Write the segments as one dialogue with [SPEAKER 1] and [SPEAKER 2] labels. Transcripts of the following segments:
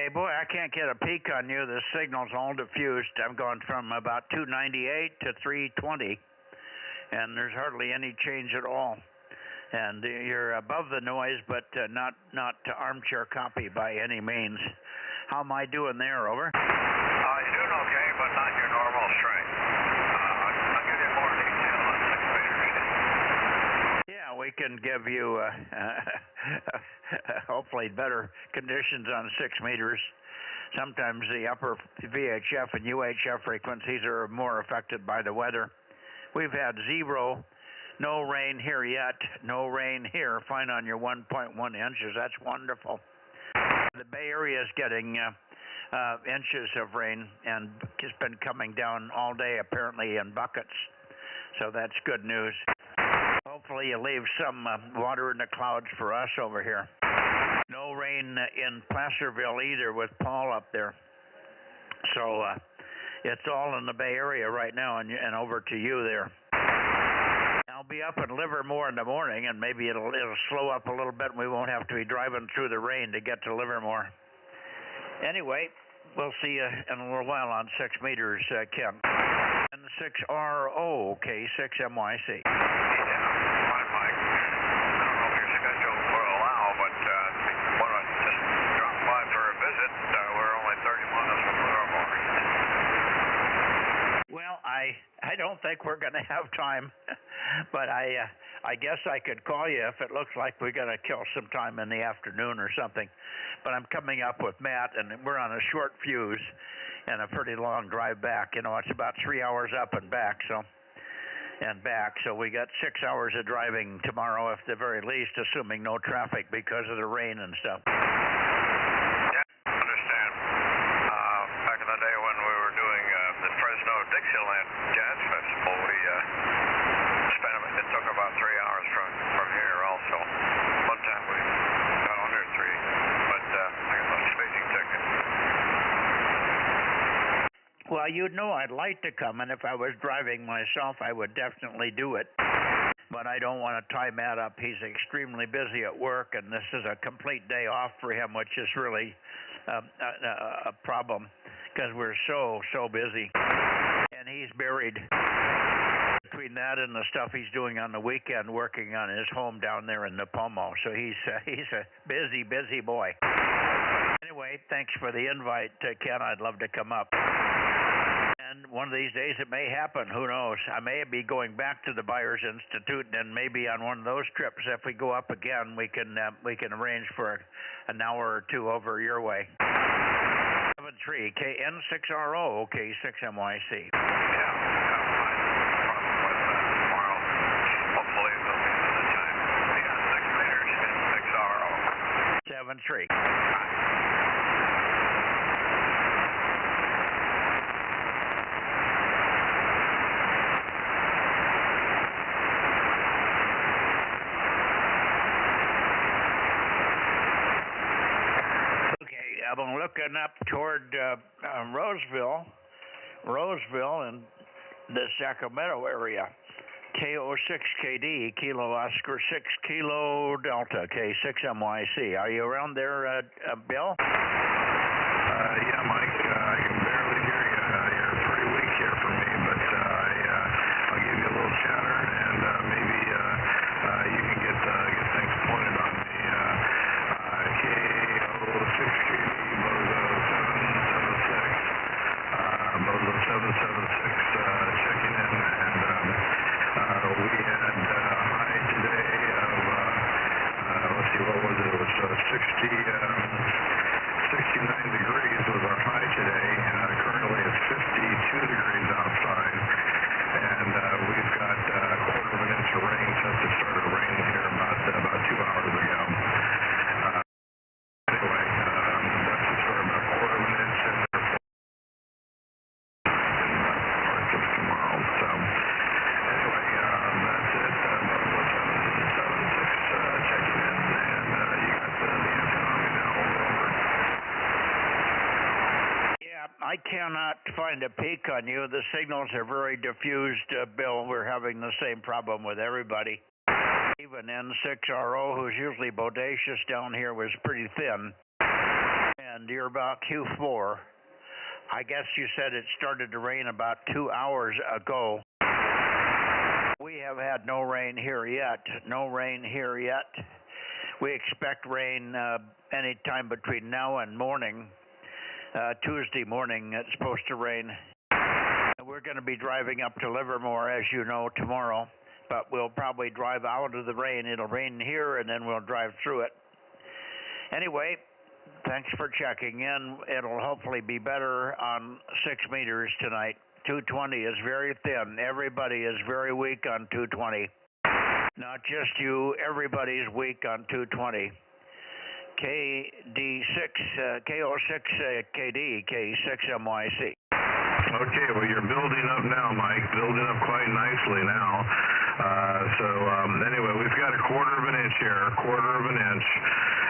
[SPEAKER 1] Okay, boy, I can't get a peek on you. The signal's all diffused. I'm going from about 298 to 320, and there's hardly any change at all. And you're above the noise, but not armchair copy by any means. How am I doing there? Over.
[SPEAKER 2] You're doing okay, but not your normal strength. I'll give you more detail on 6 meters.
[SPEAKER 1] Yeah, we can give you hopefully better conditions on 6 meters. Sometimes the upper VHF and UHF frequencies are more affected by the weather. We've had zero. No rain here yet. No rain here. Fine on your 1.1 inches. That's wonderful. The Bay Area is getting inches of rain, and it's been coming down all day, apparently, in buckets. So that's good news. Hopefully you leave some water in the clouds for us over here. No rain in Placerville either with Paul up there. So it's all in the Bay Area right now, and over to you there. I'll be up in Livermore in the morning, and maybe it'll slow up a little bit, and we won't have to be driving through the rain to get to Livermore. Anyway, we'll see you in a little while on 6 meters, Ken. And 6RO, okay, 6MYC.
[SPEAKER 2] Yeah, fine, Mike. I don't know if your schedule will allow, but want to just drop by for a visit. We're only 30 minutes from Livermore.
[SPEAKER 1] Well, I don't think we're going to have time, but I guess I could call you if it looks like we're going to kill some time in the afternoon or something. But I'm coming up with Matt, and we're on a short fuse and a pretty long drive back. You know, it's about 3 hours up and back, so we got 6 hours of driving tomorrow, at the very least, assuming no traffic because of the rain and stuff.
[SPEAKER 2] Yeah, understand. Back in the day when we were doing the Fresno Dixieland Jazz Festival, it took about 3 hours from here also. One time we got under 3, but I got a spacing ticket.
[SPEAKER 1] Well, you know I'd like to come, and if I was driving myself, I would definitely do it. But I don't want to tie Matt up. He's extremely busy at work, and this is a complete day off for him, which is really a problem because we're so busy. And he's buried between that and the stuff he's doing on the weekend, working on his home down there in Napomo. So he's a busy boy. Anyway, thanks for the invite, Ken. I'd love to come up. And one of these days it may happen. Who knows? I may be going back to the Buyers Institute, and maybe on one of those trips, if we go up again, we can arrange for an hour or two over your way. 73 KN6RO, okay, 6MYC.
[SPEAKER 2] Yeah, fine. Tomorrow, hopefully there'll be another time. Yeah, 6 meters in 6RO.
[SPEAKER 1] 73. I'm looking up toward Roseville and the Sacramento area. KO6KD, Kilo Oscar 6 Kilo Delta, K6MYC. Are you around there, Bill?
[SPEAKER 2] Yeah, Mike, I can barely hear you. You're pretty weak here for me, but I'll give you a little chatter, and maybe you can get things pointed on me. KO6KD, Bozo 776, Bozo 776, checking in, and we had a high today of, let's see, what was it? It was 69 degrees was our high today. Currently it's 52 degrees outside, and we've got a quarter of an inch of rain since it started raining here about 2 hours ago. Anyway, that's the story, about a quarter of an inch in parts of tomorrow. So anyway, that's it. Bozo 776 checking in, and you got the antenna on me now. Over.
[SPEAKER 1] Yeah, I cannot find a peak on you. The signals are very diffused, Bill. We're having the same problem with everybody. Even N6RO, who's usually bodacious down here, was pretty thin. and you're about Q4. I guess you said it started to rain about 2 hours ago. We have had no rain here yet. No rain here yet. We expect rain anytime between now and morning. Tuesday morning, it's supposed to rain. We're going to be driving up to Livermore, as you know, tomorrow. But we'll probably drive out of the rain. It'll rain here, and then we'll drive through it. Anyway, thanks for checking in. It'll hopefully be better on 6 meters tonight. 220 is very thin. Everybody is very weak on 220. Not just you, everybody's weak on 220. KD6, KO6 KD, K6 MYC.
[SPEAKER 2] Okay, well, you're building up now, Mike. Building up quite nicely now. Anyway, we've got a quarter of an inch here,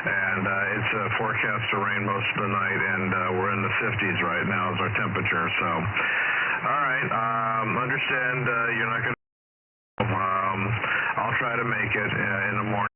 [SPEAKER 2] and it's forecast to rain most of the night, and we're in the 50s right now is our temperature. So, all right, understand you're not going to. I'll try to make it in the morning.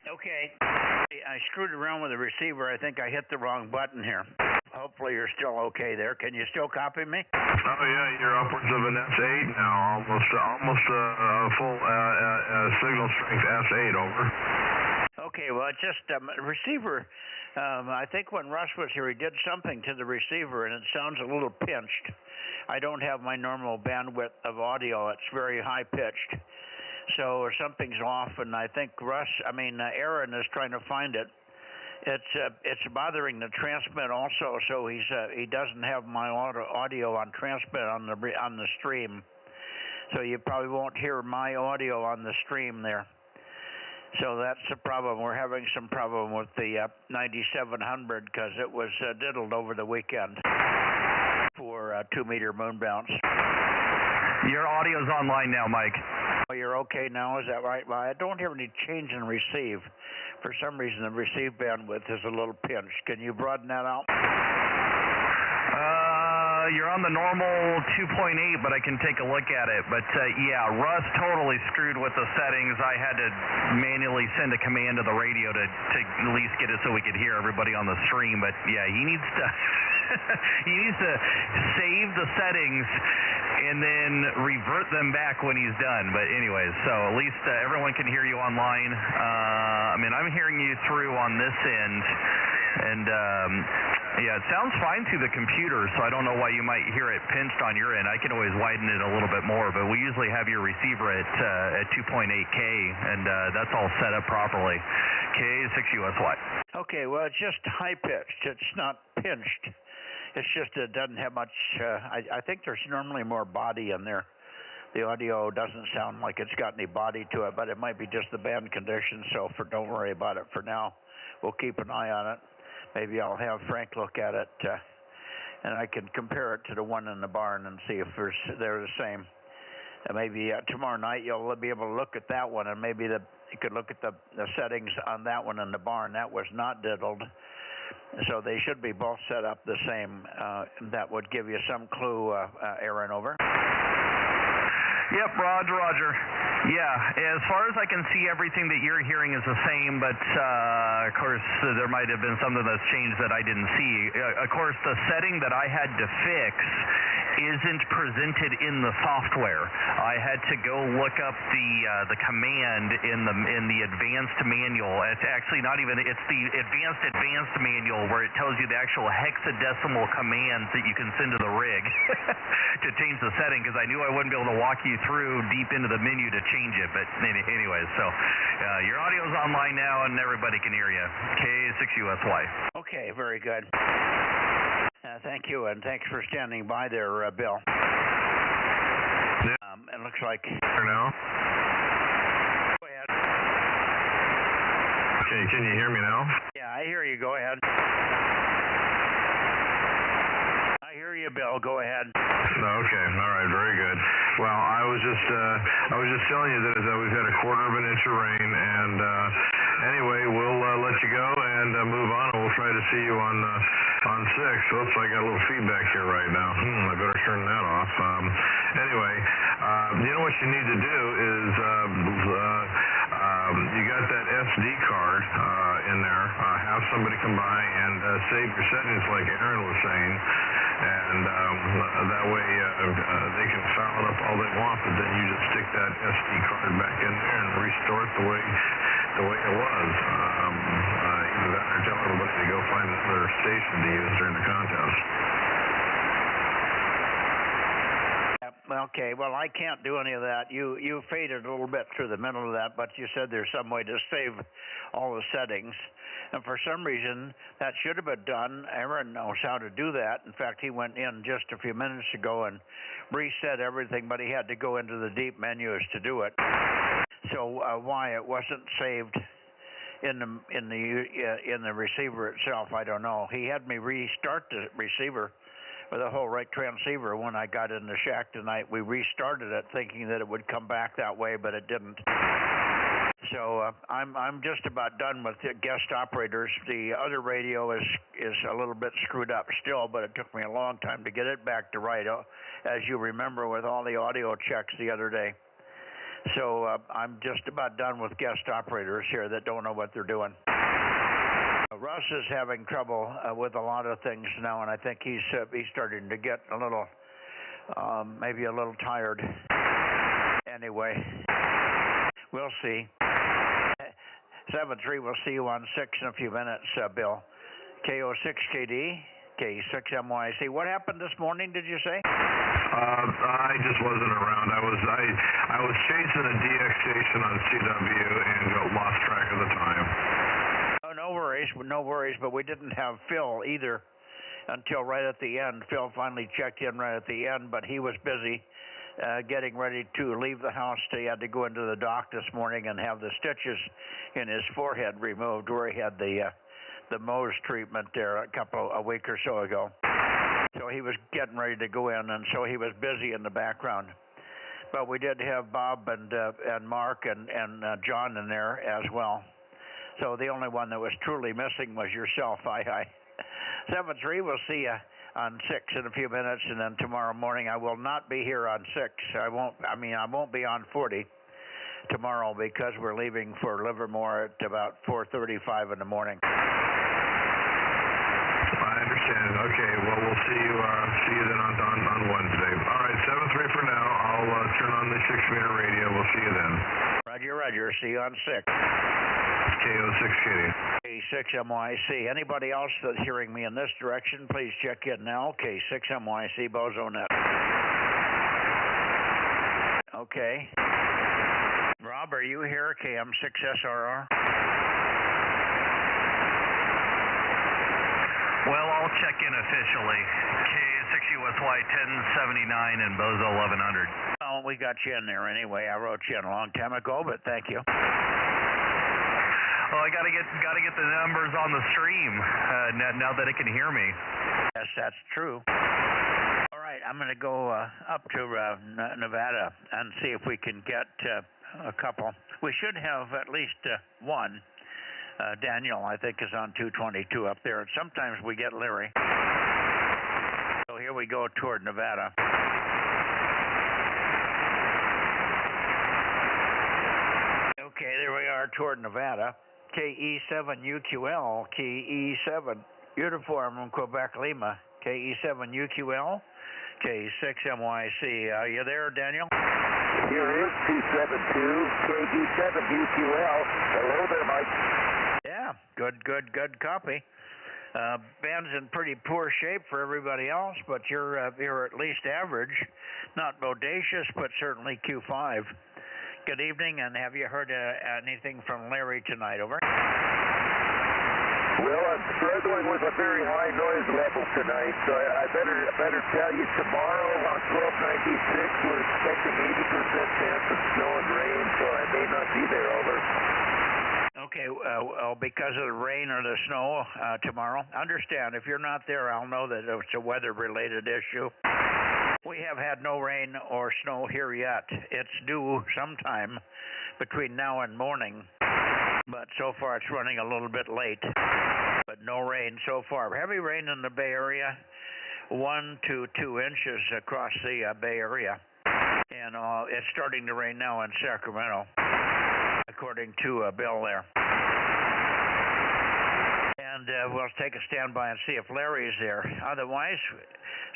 [SPEAKER 1] Okay, I screwed around with the receiver. I think I hit the wrong button here. Hopefully you're still okay there. Can you still copy me?
[SPEAKER 2] Oh yeah, you're upwards of an S8 now, almost a full signal strength S8 over.
[SPEAKER 1] Okay, well, it's just receiver. I think when Russ was here, he did something to the receiver, and it sounds a little pinched. I don't have my normal bandwidth of audio. It's very high pitched. So something's off, and I think Aaron is trying to find it. It's bothering the transmit also, so he doesn't have my audio on transmit on the stream. So you probably won't hear my audio on the stream there. So that's the problem. We're having some problem with the 9700 because it was diddled over the weekend for 2 meter moon bounce.
[SPEAKER 3] Your audio's online now, Mike.
[SPEAKER 1] Oh, you're okay now, is that right? Well, I don't hear any change in receive. For some reason, the receive bandwidth is a little pinched. Can you broaden that out?
[SPEAKER 3] You're on the normal 2.8, but I can take a look at it. But yeah, Russ totally screwed with the settings. I had to manually send a command to the radio to at least get it so we could hear everybody on the stream. But yeah, he needs to he needs to save the settings and then revert them back when he's done. But anyways, so at least everyone can hear you online. I'm hearing you through on this end, and yeah, it sounds fine through the computer, so I don't know why you might hear it pinched on your end. I can always widen it a little bit more, but we usually have your receiver at 2.8K, and that's all set up properly. K6USY.
[SPEAKER 1] Okay, well, it's just high-pitched. It's not pinched. It's just it doesn't have much, I think there's normally more body in there. The audio doesn't sound like it's got any body to it, but it might be just the band conditions, so don't worry about it for now. We'll keep an eye on it. Maybe I'll have Frank look at it, and I can compare it to the one in the barn and see if they're the same. Maybe tomorrow night you'll be able to look at that one, and maybe you could look at the settings on that one in the barn. That was not diddled, so they should be both set up the same. That would give you some clue, Aaron, over.
[SPEAKER 3] Yep, Roger. Yeah, as far as I can see, everything that you're hearing is the same, but of course, there might have been something that's changed that I didn't see. Of course, the setting that I had to fix isn't presented in the software. I had to go look up the command in the advanced manual. It's actually not even, it's the advanced manual where it tells you the actual hexadecimal commands that you can send to the rig to change the setting, because I knew I wouldn't be able to walk you through deep into the menu to change it. But anyways, so your audio's online now and everybody can hear you. K6USY.
[SPEAKER 1] Okay, very good. Thank you, and thanks for standing by there, Bill. It looks like...
[SPEAKER 2] Now?
[SPEAKER 1] Go ahead.
[SPEAKER 2] Okay, can you hear me now?
[SPEAKER 1] Yeah, I hear you. Go ahead. I hear you, Bill. Go ahead.
[SPEAKER 2] Okay, all right, very good. Well, I was just telling you that we've had a quarter of an inch of rain, and anyway, we'll let you go and move on, and we'll try to see you on 6. Oops, I got a little feedback here right now. I better turn that off. Anyway, you know what you need to do is you got that SD card in there. Have somebody come by and save your settings like Aaron was saying. And that way they can foul it up all they want, but then you just stick that SD card back in there and restore it the way it was. Either that or tell everybody to go find another station to use during the contest.
[SPEAKER 1] Okay, well, I can't do any of that. You faded a little bit through the middle of that, but you said there's some way to save all the settings. And for some reason, that should have been done. Aaron knows how to do that. In fact, he went in just a few minutes ago and reset everything, but he had to go into the deep menus to do it. So why it wasn't saved in the receiver itself, I don't know. He had me restart the receiver with a whole right transceiver. When I got in the shack tonight, we restarted it thinking that it would come back that way, but it didn't. So I'm just about done with the guest operators. The other radio is a little bit screwed up still, but it took me a long time to get it back to right, as you remember with all the audio checks the other day. So I'm just about done with guest operators here that don't know what they're doing. Russ is having trouble with a lot of things now, and I think he's starting to get a little, maybe a little tired. Anyway, we'll see. 7-3, we'll see you on 6 in a few minutes, Bill. KO6KD, K6MYC. What happened this morning, did you say?
[SPEAKER 2] I just wasn't around. I was chasing a DX station on CW and lost track of the time.
[SPEAKER 1] Oh, no worries, but we didn't have Phil either until right at the end. Phil finally checked in right at the end, but he was busy getting ready to leave the house. He had to go into the dock this morning and have the stitches in his forehead removed where he had the Mohs treatment there a week or so ago. So he was getting ready to go in, and so he was busy in the background. But we did have Bob and Mark and John in there as well. So the only one that was truly missing was yourself. 7-3, we'll see you on 6 in a few minutes, and then tomorrow morning I will not be here on 6. I won't be on 40 tomorrow because we're leaving for Livermore at about 4:35 in the morning.
[SPEAKER 2] I understand. Okay, well, we'll see you then on Wednesday. All right, 7-3 for now. I'll turn on the 6-meter radio. We'll see you then.
[SPEAKER 1] Roger. See you on 6.
[SPEAKER 2] KO6KD.
[SPEAKER 1] K6MYC. Anybody else that's hearing me in this direction, please check in now. K6MYC, Bozo Net. Okay. Rob, are you here? KM6SRR?
[SPEAKER 3] Well, I'll check in officially. K6USY 1079 and Bozo 1100.
[SPEAKER 1] Oh, we got you in there anyway. I wrote you in a long time ago, but thank you.
[SPEAKER 3] Well, I gotta get the numbers on the stream now that it can hear me.
[SPEAKER 1] Yes, that's true. All right, I'm going to go up to Nevada and see if we can get a couple. We should have at least one. Daniel, I think, is on 222 up there. And sometimes we get Larry. So here we go toward Nevada. Okay, there we are toward Nevada. KE7UQL, KE7 Uniform from Quebec Lima, KE7UQL, K6MYC. Are you there, Daniel?
[SPEAKER 4] Here is 272 KE7UQL. Hello there, Mike.
[SPEAKER 1] Yeah, good copy. Band's in pretty poor shape for everybody else, but you're at least average. Not bodacious, but certainly Q5. Good evening, and have you heard anything from Larry tonight? Over.
[SPEAKER 4] Well, I'm struggling with a very high noise level tonight, so I better tell you tomorrow on 1296 we're expecting 80% chance of snow and rain, so I may not be there. Over.
[SPEAKER 1] Okay, well, because of the rain or the snow tomorrow, understand if you're not there, I'll know that it's a weather-related issue. We have had no rain or snow here yet. It's due sometime between now and morning. but so far it's running a little bit late. But no rain so far. Heavy rain in the Bay Area, 1 to 2 inches across the Bay Area. And it's starting to rain now in Sacramento, according to Bill there. And we'll take a standby and see if Larry's there. Otherwise,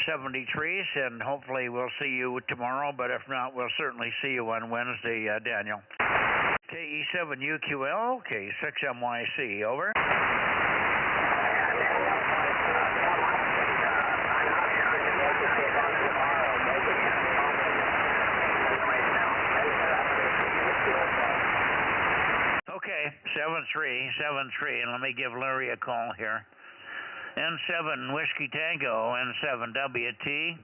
[SPEAKER 1] 73s, and hopefully we'll see you tomorrow, but if not, we'll certainly see you on Wednesday, Daniel. KE7UQL, K6MYC, over. Okay, 7373, and let me give Larry a call here. N7 Whiskey Tango, N7WT,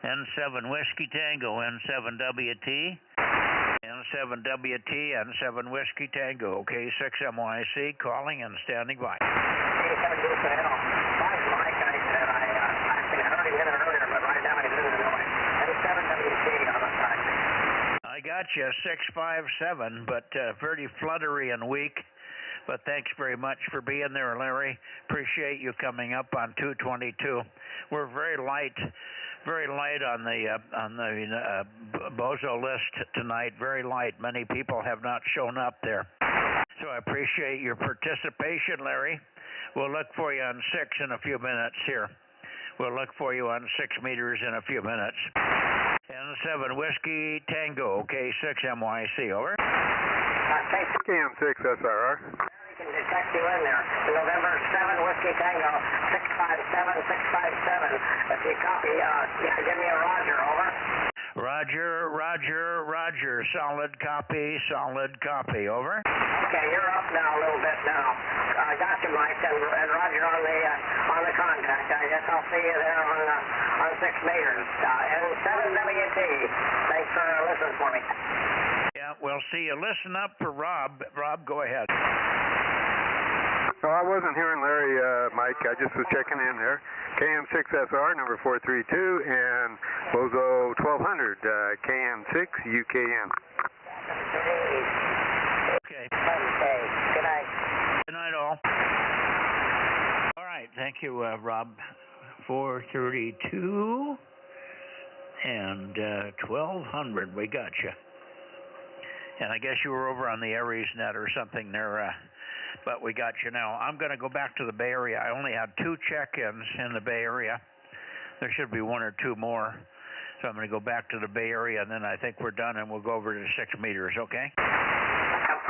[SPEAKER 1] N7 Whiskey Tango, N7WT, N7WT, N7 Whiskey Tango, K6MYC, calling and standing by. I got you, 657, but very fluttery and weak. But thanks very much for being there, Larry. Appreciate you coming up on 222. We're very light on the Bozo list tonight. Very light. Many people have not shown up there. So I appreciate your participation, Larry. We'll look for you on 6 in a few minutes here. We'll look for you on 6 meters in a few minutes. N7 Whiskey Tango, K6MYC, over.
[SPEAKER 5] KM6 SRR.
[SPEAKER 6] We can detect you in there. November 7 Whiskey Tango, 657, 657. If you copy, give me a Roger, over.
[SPEAKER 1] Roger. Solid copy, over.
[SPEAKER 6] Okay, you're up now a little bit now. I got you, Mike, and Roger on the contact. I guess I'll see you there on 6 meters. N7WT. Thanks for listening for me.
[SPEAKER 1] Yeah, we'll see you. Listen up for Rob. Rob, go ahead.
[SPEAKER 5] No, I wasn't hearing Larry, Mike. I just was checking in there. KM6SR, number 432, and Bozo 1200, KM6 UKM.
[SPEAKER 1] Okay.
[SPEAKER 6] Good night.
[SPEAKER 1] Good night, all. All right, thank you, Rob. 432 and 1200. We got you. And I guess you were over on the Aries net or something there, but we got you now. I'm going to go back to the Bay Area. I only had 2 check-ins in the Bay Area. There should be 1 or 2 more. So I'm going to go back to the Bay Area, and then I think we're done, and we'll go over to 6 meters, okay?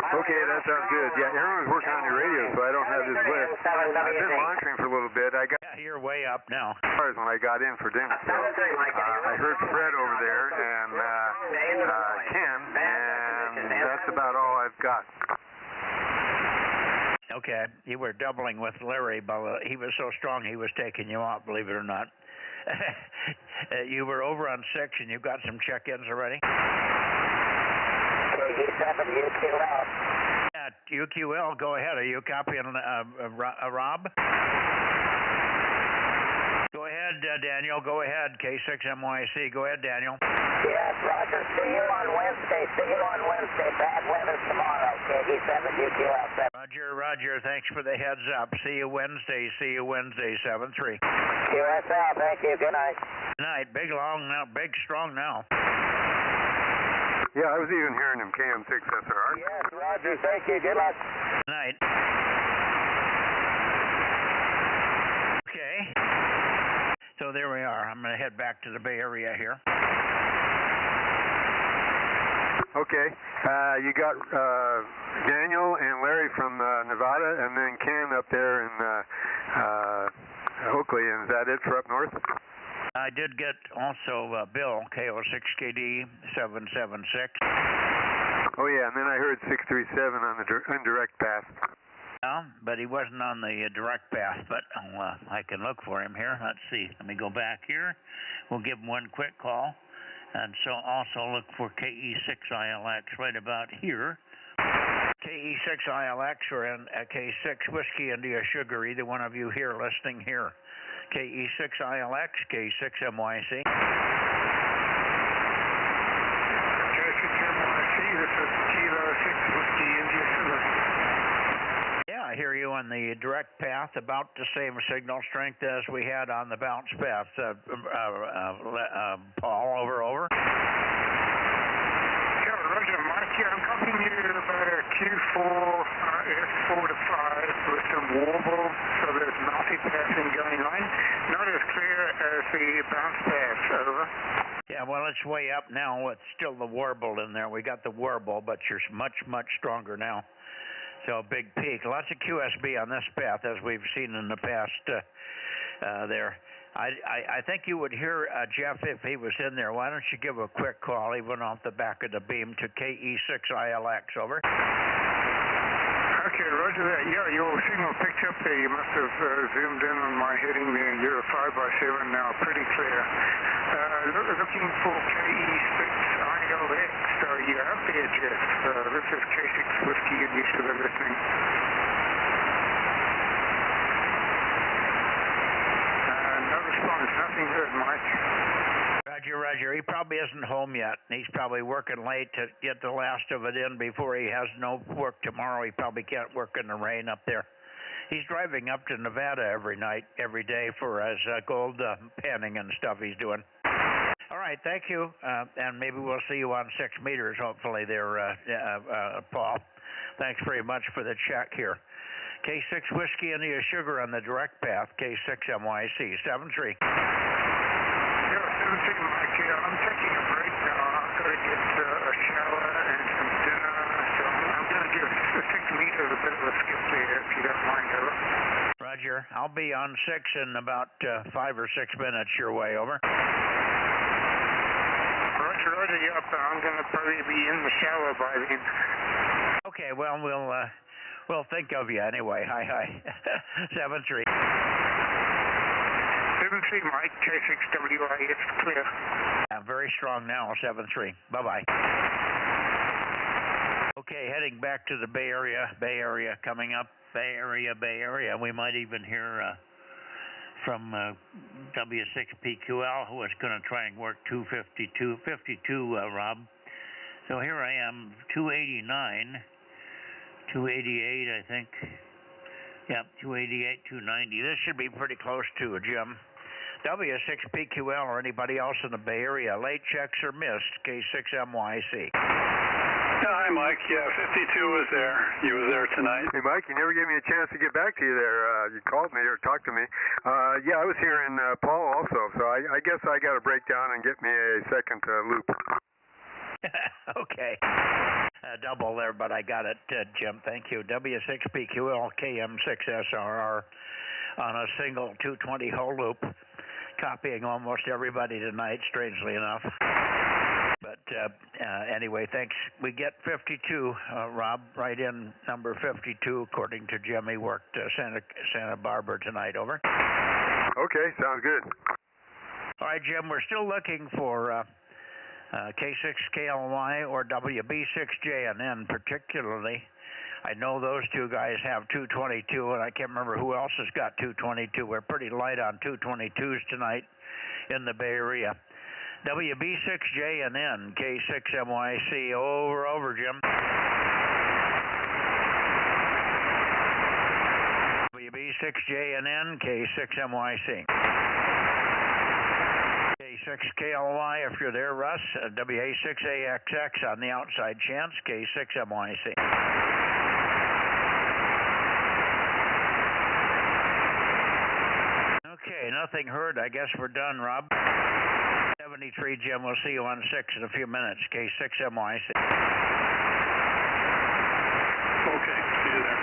[SPEAKER 5] Okay, that sounds good. Yeah, Aaron was working on your radio, so I don't have his list. I've been monitoring for a little bit.
[SPEAKER 1] Yeah, you're way up now.
[SPEAKER 5] When I got in for dinner, so I heard Fred over there and Ken, and that's about all I've got.
[SPEAKER 1] Okay, you were doubling with Larry, but he was so strong he was taking you out, believe it or not. You were over on 6, and you got some check-ins already?
[SPEAKER 6] KE7UQL.
[SPEAKER 1] Yeah, UQL, go ahead. Are you copying Rob? Go ahead, Daniel. Go ahead, K6MYC. Go ahead, Daniel.
[SPEAKER 6] Yes, Roger. See you on Wednesday. Bad weather tomorrow. KE7UQL.
[SPEAKER 1] Roger. Thanks for the heads up. See you Wednesday. 7-3.
[SPEAKER 6] QSL. Thank you. Good night.
[SPEAKER 1] Good night. Big, long now. Big, strong now.
[SPEAKER 5] Yeah, I was even hearing him, KM6SR.
[SPEAKER 6] Yes, Roger. Thank you. Good luck.
[SPEAKER 1] Good night. Okay. So there we are. I'm going to head back to the Bay Area here.
[SPEAKER 5] Okay. You got Daniel and Larry from Nevada, and then Ken up there in Oakley. And is that it for up north?
[SPEAKER 1] I did get also Bill, KO6KD 776.
[SPEAKER 5] Oh, yeah, and then I heard 637 on the indirect path.
[SPEAKER 1] Yeah, but he wasn't on the direct path, but I can look for him here. Let's see. Let me go back here. We'll give him one quick call. And so also look for KE6ILX right about here. KE6ILX or K6 Whiskey India Sugar, either one of you here listening here. KE6ILX, K6MYC.
[SPEAKER 2] K6MYC, this is Kilo 6 Whiskey India Sugar.
[SPEAKER 1] on the direct path, about the same signal strength as we had on the bounce path. Paul, over.
[SPEAKER 2] Roger, Mike. Yeah, I'm copying you about a Q4 S4 to 5 with some warble, so there's multi-passing going on. Not as clear as the bounce pass, over.
[SPEAKER 1] Yeah, well, it's way up now. It's still the warble in there. We got the warble, but you're much, much stronger now. So big peak. Lots of QSB on this path, as we've seen in the past there. I think you would hear Jeff if he was in there. Why don't you give a quick call, even off the back of the beam, to KE6ILX, over.
[SPEAKER 2] Okay, roger that. Yeah, your signal picked up there. You must have zoomed in on my heading there. You're a 5x7 now, pretty clear. Looking for KE6ILX. So you're out there, Jeff. This is K6 Whiskey, and you should be listening. No response. Nothing heard, Mike.
[SPEAKER 1] Roger. He probably isn't home yet. He's probably working late to get the last of it in before he has no work tomorrow. He probably can't work in the rain up there. He's driving up to Nevada every day for his gold panning and stuff he's doing. All right, thank you. And maybe we'll see you on 6 meters, hopefully there, Paul. Thanks very much for the check here. K6 Whiskey, India Sugar on the direct path, K6MYC, 73.
[SPEAKER 2] Mike, I'm taking a break now. I've got to get a shower and some dinner, so I'm going to give 6 meters a bit of a skip there, if you don't mind, over.
[SPEAKER 1] Roger. I'll be on 6 in about 5 or 6 minutes your way, over.
[SPEAKER 2] Roger, yep. I'm going to probably be in the shower by then.
[SPEAKER 1] Okay, well, we'll think of you anyway. Hi. 73.
[SPEAKER 2] 73, Mike, K6WI, it's clear.
[SPEAKER 1] Yeah, very strong now, 73. Bye-bye. Okay, heading back to the Bay Area coming up. Bay Area. We might even hear from W6PQL, who is going to try and work 52, Rob. So here I am, 289, 288, I think. Yep, 288, 290. This should be pretty close to Jim. W6PQL or anybody else in the Bay Area. Late checks are missed. K6MYC.
[SPEAKER 7] Hi, Mike. Yeah, 52 was there. You was there tonight.
[SPEAKER 5] Hey, Mike, you never gave me a chance to get back to you there. You called me or talked to me. Yeah, I was here in Paul also, so I guess I got to break down and get me a second loop.
[SPEAKER 1] Okay. Double there, but I got it, Jim. Thank you. W6PQL KM6SRR on a single 220 hole loop. Copying almost everybody tonight, strangely enough. But anyway, thanks. We get 52, Rob, right in number 52, according to Jim. He worked Santa Barbara tonight, over.
[SPEAKER 5] Okay, sounds good.
[SPEAKER 1] All right, Jim, we're still looking for K6KLY or WB6JNN particularly. I know those two guys have 222, and I can't remember who else has got 222. We're pretty light on 222s tonight in the Bay Area. WB6JNN, K6MYC, over, Jim. WB6JNN, K6MYC. K6KLY, if you're there, Russ. WA6AXX on the outside chance, K6MYC. Okay, nothing heard. I guess we're done, Rob. 73, Jim. We'll see you on 6 in a few minutes. K6MYC.
[SPEAKER 7] Okay, see you there.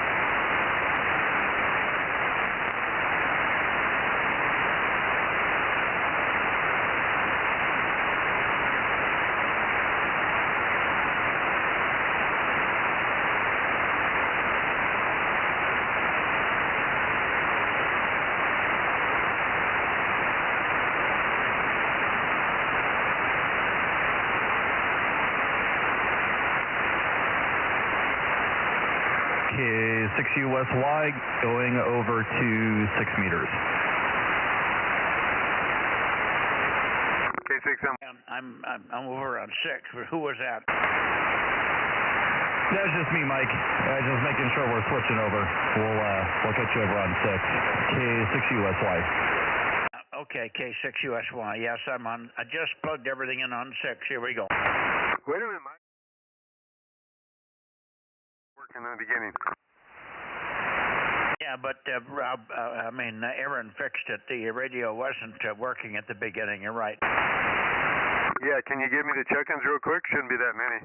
[SPEAKER 3] K6USY going over to 6 meters.
[SPEAKER 5] K6M.
[SPEAKER 1] I'm over on 6. Who was that?
[SPEAKER 3] That's just me, Mike. Just making sure we're switching over. We'll get you over on 6. K6USY.
[SPEAKER 1] Okay, K6USY. Yes, I'm on. I just plugged everything in on 6. Here we go.
[SPEAKER 5] Wait a minute, Mike. Working in the beginning.
[SPEAKER 1] Yeah, but Rob, Aaron fixed it. The radio wasn't working at the beginning. You're right.
[SPEAKER 5] Yeah, can you give me the check-ins real quick? Shouldn't be that many.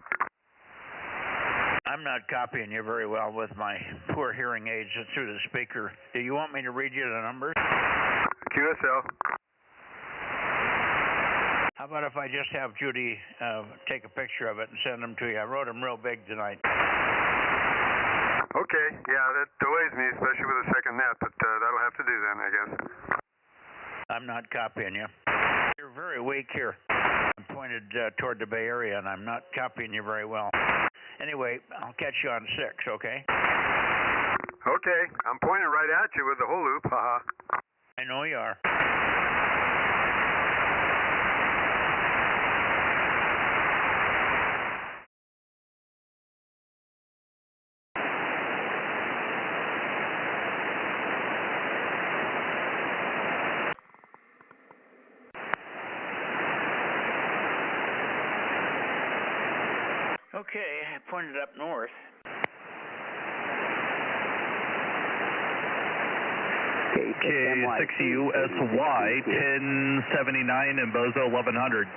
[SPEAKER 1] I'm not copying you very well with my poor hearing aids through the speaker. Do you want me to read you the numbers?
[SPEAKER 5] QSL.
[SPEAKER 1] How about if I just have Judy take a picture of it and send them to you? I wrote them real big tonight.
[SPEAKER 5] Okay, yeah, that delays me, especially with a second net, but that'll have to do then, I guess.
[SPEAKER 1] I'm not copying you. You're very weak here. I'm pointed toward the Bay Area, and I'm not copying you very well. Anyway, I'll catch you on 6, okay?
[SPEAKER 5] Okay, I'm pointing right at you with the whole loop, haha.
[SPEAKER 1] I know you are. Okay, I pointed up north.
[SPEAKER 3] K6USY 1079 and Bozo 1100.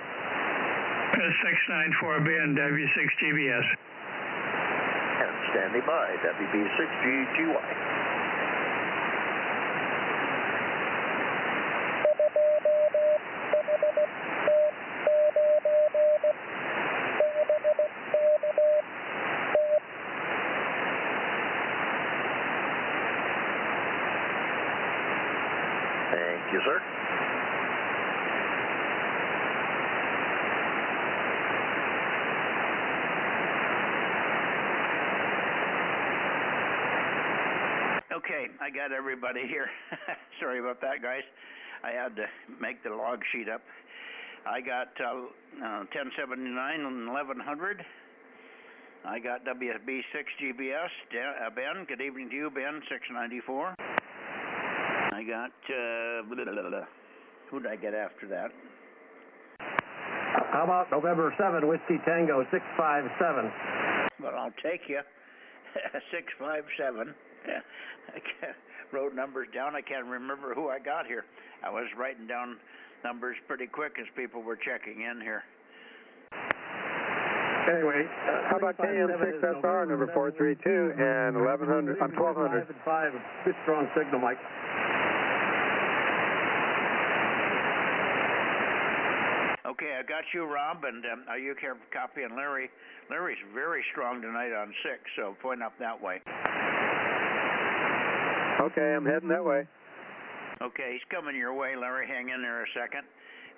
[SPEAKER 7] 694 BNW 6 GBS.
[SPEAKER 4] And standing by, WB6GGY. Thank you, sir.
[SPEAKER 1] Okay, I got everybody here. Sorry about that, guys. I had to make the log sheet up. I got 1079 and 1100. I got WB6GBS. Ben, good evening to you, Ben, 694. I got, who did I get after that?
[SPEAKER 8] How about November 7, Whiskey Tango 657?
[SPEAKER 1] Well, I'll take you. 657. I wrote numbers down. I can't remember who I got here. I was writing down numbers pretty quick as people were checking in here.
[SPEAKER 5] Anyway, how about KM6SR number 432 and 1100, 1200?
[SPEAKER 8] 5, good strong signal, Mike.
[SPEAKER 1] Okay, I got you, Rob, and are you copying Larry? Larry's very strong tonight on 6, so point up that way.
[SPEAKER 5] Okay, I'm heading that way.
[SPEAKER 1] Okay, he's coming your way, Larry. Hang in there a second.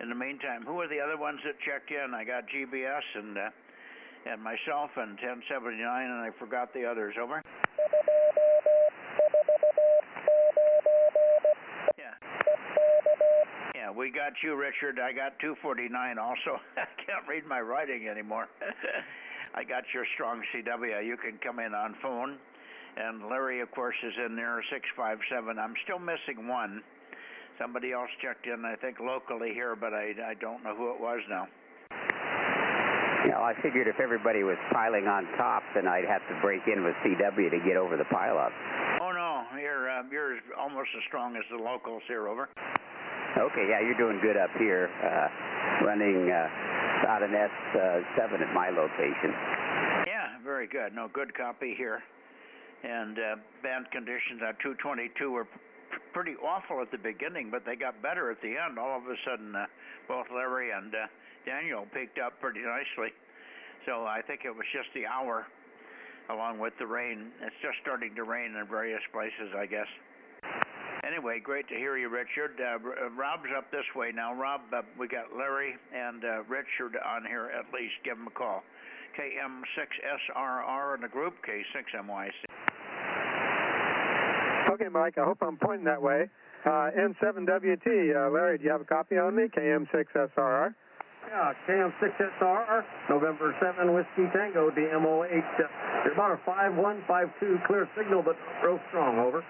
[SPEAKER 1] In the meantime, who are the other ones that checked in? I got GBS and myself and 1079, and I forgot the others. Over. Yeah, we got you, Richard. I got 249 also. I can't read my writing anymore. I got your strong CW. You can come in on phone. And Larry, of course, is in there, 657. I'm still missing one. Somebody else checked in, I think, locally here, but I don't know who it was now.
[SPEAKER 9] Yeah, well, I figured if everybody was piling on top, then I'd have to break in with CW to get over the pileup.
[SPEAKER 1] Oh, no. You're almost as strong as the locals here, over.
[SPEAKER 9] Okay, yeah, you're doing good up here, running about an S7 at my location.
[SPEAKER 1] Yeah, very good. No, good copy here. And band conditions at 222 were pretty awful at the beginning, but they got better at the end. All of a sudden, both Larry and Daniel peaked up pretty nicely. So I think it was just the hour, along with the rain. It's just starting to rain in various places, I guess. Anyway, great to hear you, Richard. Rob's up this way now. Rob, we got Larry and Richard on here at least. Give them a call. KM6SRR in the group, K6MYC.
[SPEAKER 5] Okay, Mike, I hope I'm pointing that way. N7WT, Larry, do you have a copy on me? KM6SRR.
[SPEAKER 8] Yeah, KM6SR, November 7, Whiskey Tango, DMOH. You're about a 5152 clear signal, but real strong, over.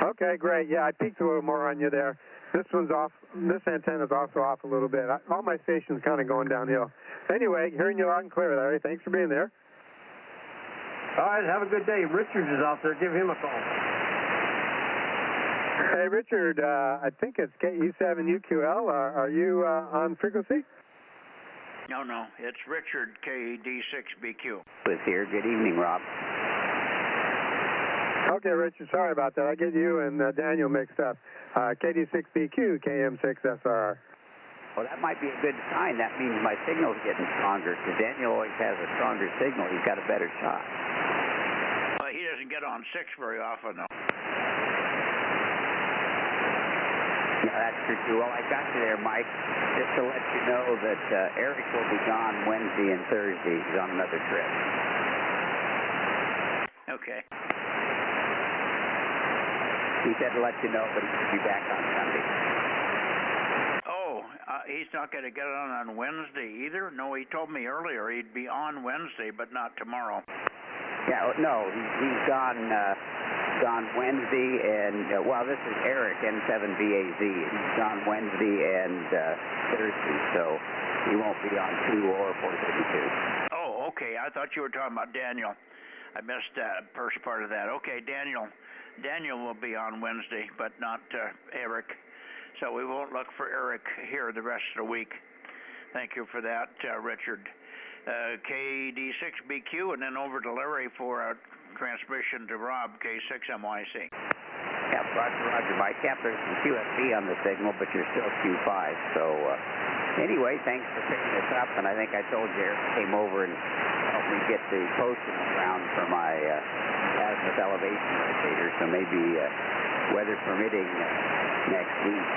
[SPEAKER 5] Okay, great. Yeah, I peaked a little more on you there. This one's off. This antenna's also off a little bit. All my stations kind of going downhill. Anyway, hearing you loud and clear, Larry. Thanks for being there.
[SPEAKER 8] All right, have a good day. Richard is out there. Give him a call.
[SPEAKER 5] Hey, Richard, I think it's KE7UQL. Are you on frequency?
[SPEAKER 1] No, it's Richard, KD6BQ.
[SPEAKER 9] Was here. Good evening, Rob.
[SPEAKER 5] Okay, Richard, sorry about that. I get you and Daniel mixed up. KD6BQ, KM6SR.
[SPEAKER 9] Well, that might be a good sign. That means my signal's getting stronger, because Daniel always has a stronger signal. He's got a better shot.
[SPEAKER 1] Well, he doesn't get on 6 very often, though.
[SPEAKER 9] Yeah, that's true, too. Well, I got you there, Mike. Just to let you know that Eric will be gone Wednesday and Thursday. He's on another trip.
[SPEAKER 1] Okay.
[SPEAKER 9] He said to let you know, but he should be back on Sunday.
[SPEAKER 1] Oh, he's not going to get on Wednesday either? No, he told me earlier he'd be on Wednesday, but not tomorrow.
[SPEAKER 9] Yeah, no, he's gone Wednesday and, well, this is Eric, N7BAZ. He's gone Wednesday and Thursday, so he won't be on 2 or 432.
[SPEAKER 1] Oh, okay. I thought you were talking about Daniel. I missed that first part of that. Okay, Daniel will be on Wednesday, but not Eric. So we won't look for Eric here the rest of the week. Thank you for that, Richard. KD6BQ, and then over to Larry for a transmission to Rob, K6MYC.
[SPEAKER 9] Yeah, Roger. Mike. Yeah, there's some QSB on the signal, but you're still Q5. So anyway, thanks for picking this up. And I think I told you Eric came over and helped me get the posting around for my azimuth elevation indicator. So maybe weather permitting next week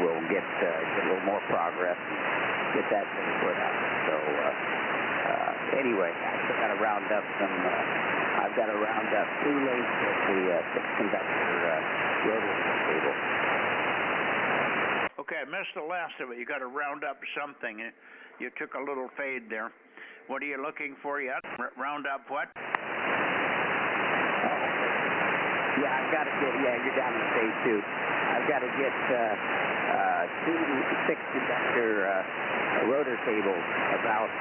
[SPEAKER 9] we'll get a little more progress and get that thing put up. So anyway, I've got to round up some. I've got to round up 2 links of the 6-conductor rotary cable.
[SPEAKER 1] Okay, I missed the last of it. You got to round up something. You took a little fade there. What are you looking for yet? Round up what?
[SPEAKER 9] Yeah, I've got to get. Yeah, you're down in phase 2. I've got to get 2 6-conductor rotor cables about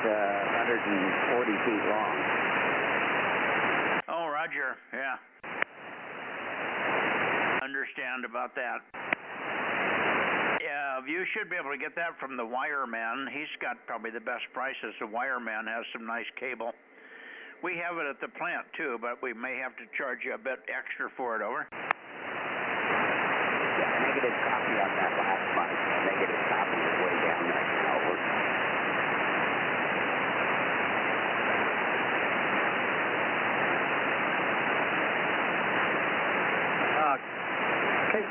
[SPEAKER 9] 140 feet long.
[SPEAKER 1] Oh, Roger. Yeah. Understand about that. Yeah, you should be able to get that from the wireman. He's got probably the best prices. The wireman has some nice cable. We have it at the plant, too, but we may have to charge you a bit extra for it, over.
[SPEAKER 9] Yeah, a negative copy on that last month. A negative copy is way down there. Over.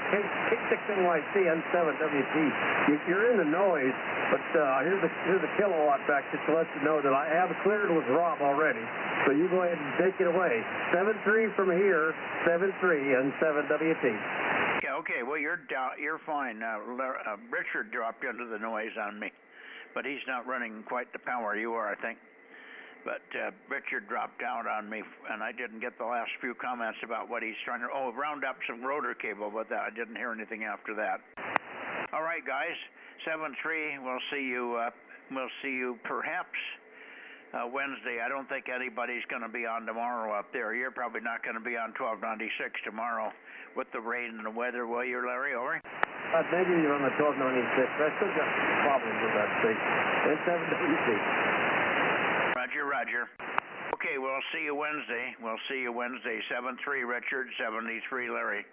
[SPEAKER 8] K6NYC N7WT. You're in the noise, but here's the kilowatt back just to let you know that I have cleared with Rob already. So you go ahead and take it away. 7-3 from here, 7-3 N7WT.
[SPEAKER 1] Yeah, okay. Well, you're fine. Richard dropped into the noise on me, but he's not running quite the power you are, I think. But Richard dropped out on me, and I didn't get the last few comments about what he's trying to. Oh, round up some rotor cable, but I didn't hear anything after that. All right, guys. 7-3. We'll see you. We'll see you perhaps Wednesday. I don't think anybody's going to be on tomorrow up there. You're probably not going to be on 1296 tomorrow with the rain and the weather, will you, Larry? Over.
[SPEAKER 8] Negative on the 1296. I still got problems with that station. N7WT.
[SPEAKER 1] Roger. Okay, we'll see you Wednesday. 7-3 Richard, 73 Larry.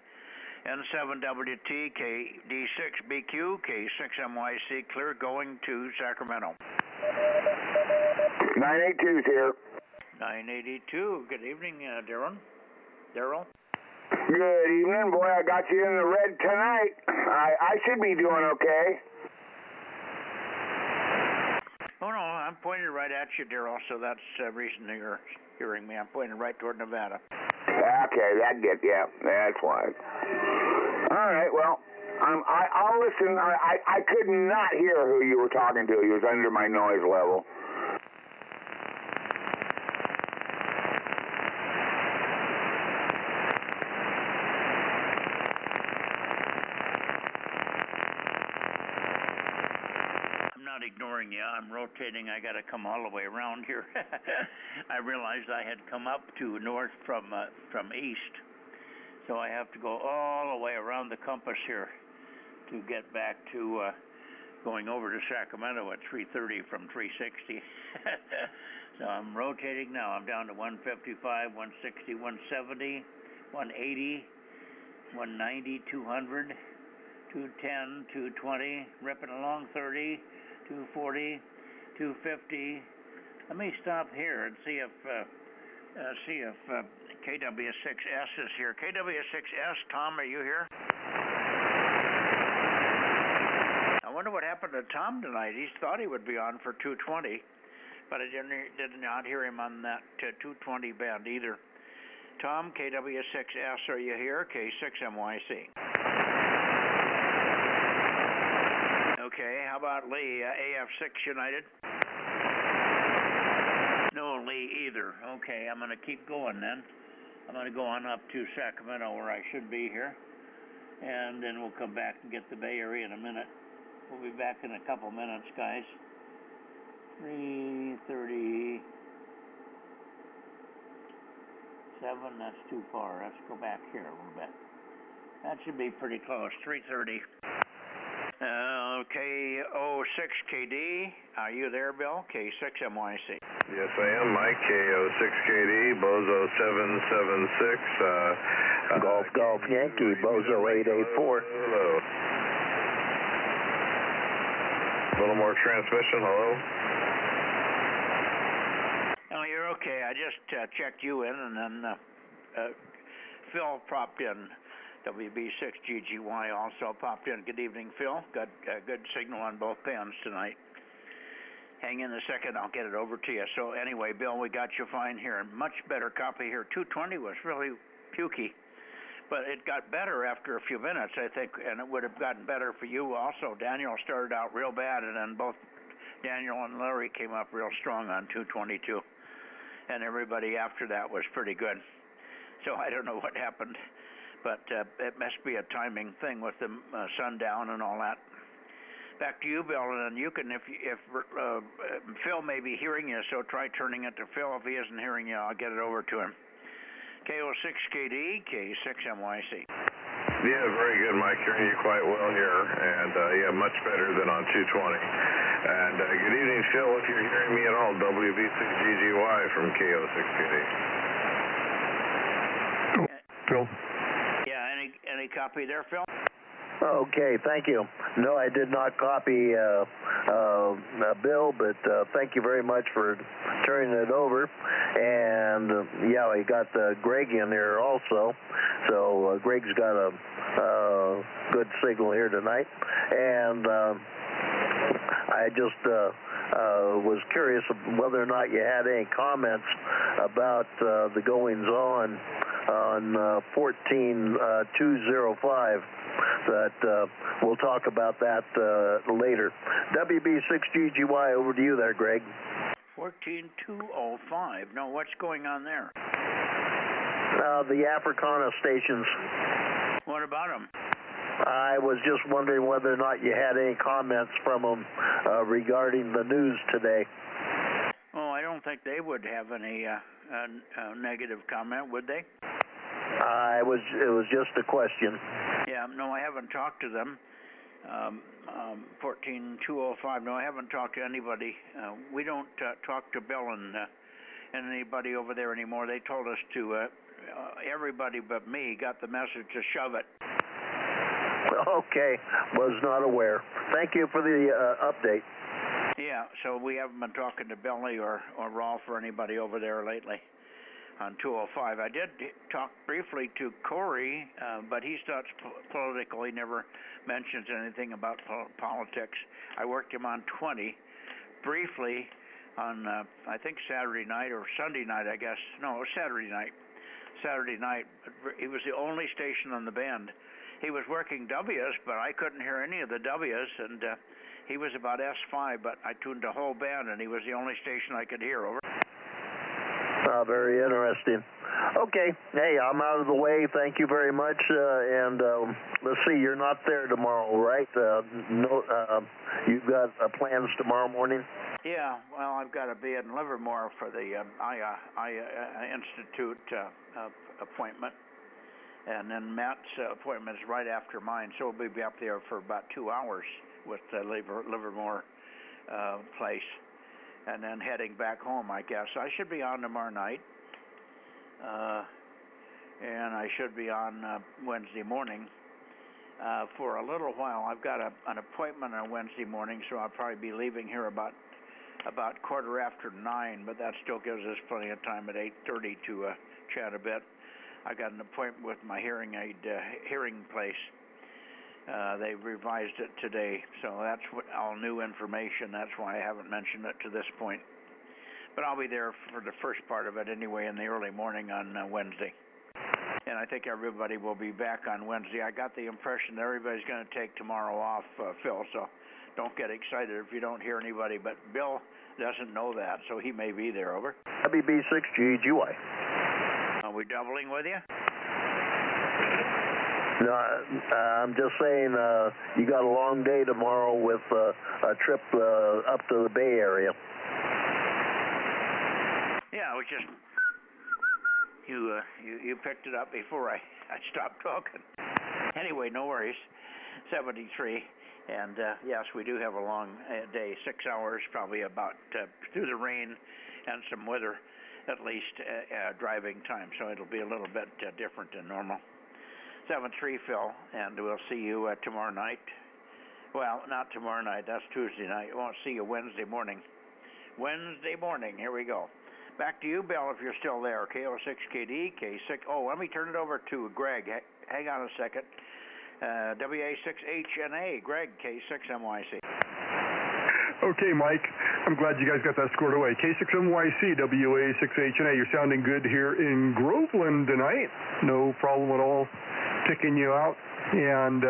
[SPEAKER 1] N7WT, KD6BQ, K6MYC, clear going to Sacramento.
[SPEAKER 4] 982's here.
[SPEAKER 1] 982. Good evening, Darryl.
[SPEAKER 4] Good evening. Boy, I got you in the red tonight. I should be doing okay.
[SPEAKER 1] Oh, no, I'm pointed right at you, Darryl, so that's the reason you're hearing me. I'm pointing right toward Nevada.
[SPEAKER 4] Okay, yeah, that's why. All right, well, I'll listen. I could not hear who you were talking to. He was under my noise level.
[SPEAKER 1] I'm not ignoring you. I'm rotating. I got to come all the way around here. I realized I had come up to north from east, so I have to go all the way around the compass here to get back to going over to Sacramento at 3:30 from 360. So I'm rotating now. I'm down to 155, 160, 170, 180, 190, 200, 210, 220, ripping along 30, 240, 250. Let me stop here and see if KW6S is here. KW6S, Tom, are you here? I wonder what happened to Tom tonight. He thought he would be on for 220, but I did not hear him on that 220 band either. Tom, KW6S, are you here? K6MYC. Okay, how about Lee, AF6 United? No Lee either. Okay, I'm going to keep going then. I'm going to go on up to Sacramento where I should be here, and then we'll come back and get the Bay Area in a minute. We'll be back in a couple minutes, guys. 3:37, that's too far. Let's go back here a little bit. That should be pretty close, 3:30. KO6KD, are you there, Bill? K6MYC.
[SPEAKER 2] Yes, I am, Mike. KO6KD, Bozo 776.
[SPEAKER 4] Golf Yankee, Bozo 884.
[SPEAKER 2] Hello. A little more transmission, hello?
[SPEAKER 1] Oh, you're okay. I just checked you in, and then Phil popped in. WB6GGY also popped in. Good evening, Phil. Got a good signal on both bands tonight. Hang in a second, I'll get it over to you. So anyway, Bill, we got you fine here. Much better copy here. 220 was really pukey, but it got better after a few minutes, I think, and it would have gotten better for you also. Daniel started out real bad, and then both Daniel and Larry came up real strong on 222, and everybody after that was pretty good. So I don't know what happened, but it must be a timing thing with the sundown and all that. Back to you, Bill, and then you can, if Phil may be hearing you, so try turning it to Phil. If he isn't hearing you, I'll get it over to him. KO6KD, K6MYC.
[SPEAKER 2] Yeah, very good, Mike. Hearing you quite well here, and yeah, much better than on 220. And good evening, Phil, if you're hearing me at all, WB6GGY from KO6KD.
[SPEAKER 4] Phil?
[SPEAKER 1] Yeah, any copy there, Phil?
[SPEAKER 4] Okay, thank you. No, I did not copy Bill, but thank you very much for turning it over. And yeah, we got Greg in there also. So Greg's got a good signal here tonight. And I just was curious whether or not you had any comments about the goings-on 14205. That we'll talk about that later. WB6GGY, over to you there, Greg.
[SPEAKER 1] 14205. No, what's going on there?
[SPEAKER 4] The Africana stations.
[SPEAKER 1] What about them?
[SPEAKER 4] I was just wondering whether or not you had any comments from them regarding the news today.
[SPEAKER 1] Oh, I don't think they would have any negative comment, would they?
[SPEAKER 4] It was just a question.
[SPEAKER 1] Yeah, no, I haven't talked to them. 14205. No, I haven't talked to anybody. We don't talk to Bill and anybody over there anymore. They told us to. Everybody but me got the message to shove it.
[SPEAKER 4] Okay, was not aware. Thank you for the update.
[SPEAKER 1] Yeah, so we haven't been talking to Billy or Rolf or anybody over there lately on 205. I did talk briefly to Corey, but he's not political. He never mentions anything about politics. I worked him on 20 briefly on, I think, Saturday night or Sunday night, I guess. No, it was Saturday night. Saturday night. He was the only station on the band, he was working W's, but I couldn't hear any of the W's, and he was about S5, but I tuned the whole band, and he was the only station I could hear. Over.
[SPEAKER 4] Very interesting. Okay, hey, I'm out of the way. Thank you very much. And let's see, you're not there tomorrow, right? No, you've got plans tomorrow morning?
[SPEAKER 1] Yeah, well, I've got to be in Livermore for the Institute appointment, and then Matt's appointment is right after mine, so we'll be up there for about 2 hours with the Livermore place, and then heading back home, I guess. I should be on tomorrow night, and I should be on Wednesday morning for a little while. I've got an appointment on Wednesday morning, so I'll probably be leaving here about 9:15, but that still gives us plenty of time at 8:30 to chat a bit. I got an appointment with my hearing aid hearing place. They revised it today, so that's all new information. That's why I haven't mentioned it to this point. But I'll be there for the first part of it anyway in the early morning on Wednesday. And I think everybody will be back on Wednesday. I got the impression that everybody's going to take tomorrow off, Phil, so don't get excited if you don't hear anybody. But Bill doesn't know that, so he may be there. Over.
[SPEAKER 4] WB6GGY.
[SPEAKER 1] Are we doubling with you?
[SPEAKER 4] No, I'm just saying you got a long day tomorrow with a trip up to the Bay Area.
[SPEAKER 1] Yeah, it was just you picked it up before I stopped talking. Anyway, no worries. 73, and yes, we do have a long day, 6 hours, probably about through the rain and some weather, at least driving time. So it'll be a little bit different than normal. 7-3, Phil, and we'll see you tomorrow night. Well, not tomorrow night. That's Tuesday night. We won't see you Wednesday morning. Wednesday morning. Here we go. Back to you, Bill, if you're still there. KO6KD, K6. Oh, let me turn it over to Greg. Hang on a second. WA6HNA, Greg, K6MYC.
[SPEAKER 10] Okay, Mike. I'm glad you guys got that scored away. K6MYC, WA6HNA. You're sounding good here in Groveland tonight. No problem at all picking you out. And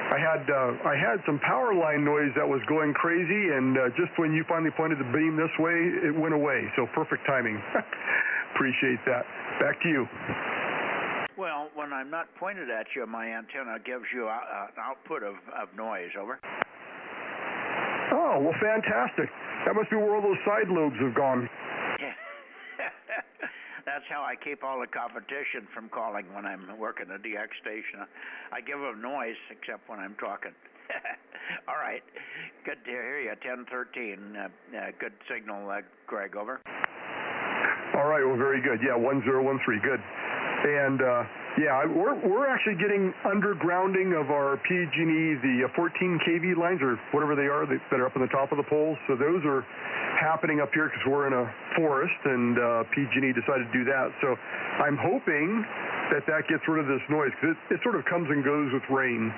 [SPEAKER 10] I had some power line noise that was going crazy, and just when you finally pointed the beam this way, it went away. So perfect timing. Appreciate that. Back to you.
[SPEAKER 1] Well, when I'm not pointed at you, my antenna gives you an output of noise. Over.
[SPEAKER 10] Oh, well, fantastic. That must be where all those side lobes have gone.
[SPEAKER 1] That's how I keep all the competition from calling when I'm working the DX station. I give them noise, except when I'm talking. All right. Good to hear you. 1013. Good signal, Greg. Over.
[SPEAKER 10] All right. Well, very good. Yeah, 1013. Good. And yeah, we're actually getting undergrounding of our PG&E, the 14 kV lines or whatever they are that are up on the top of the poles. So those are happening up here because we're in a forest, and PG&E decided to do that. So I'm hoping that gets rid of this noise, because it sort of comes and goes with rain,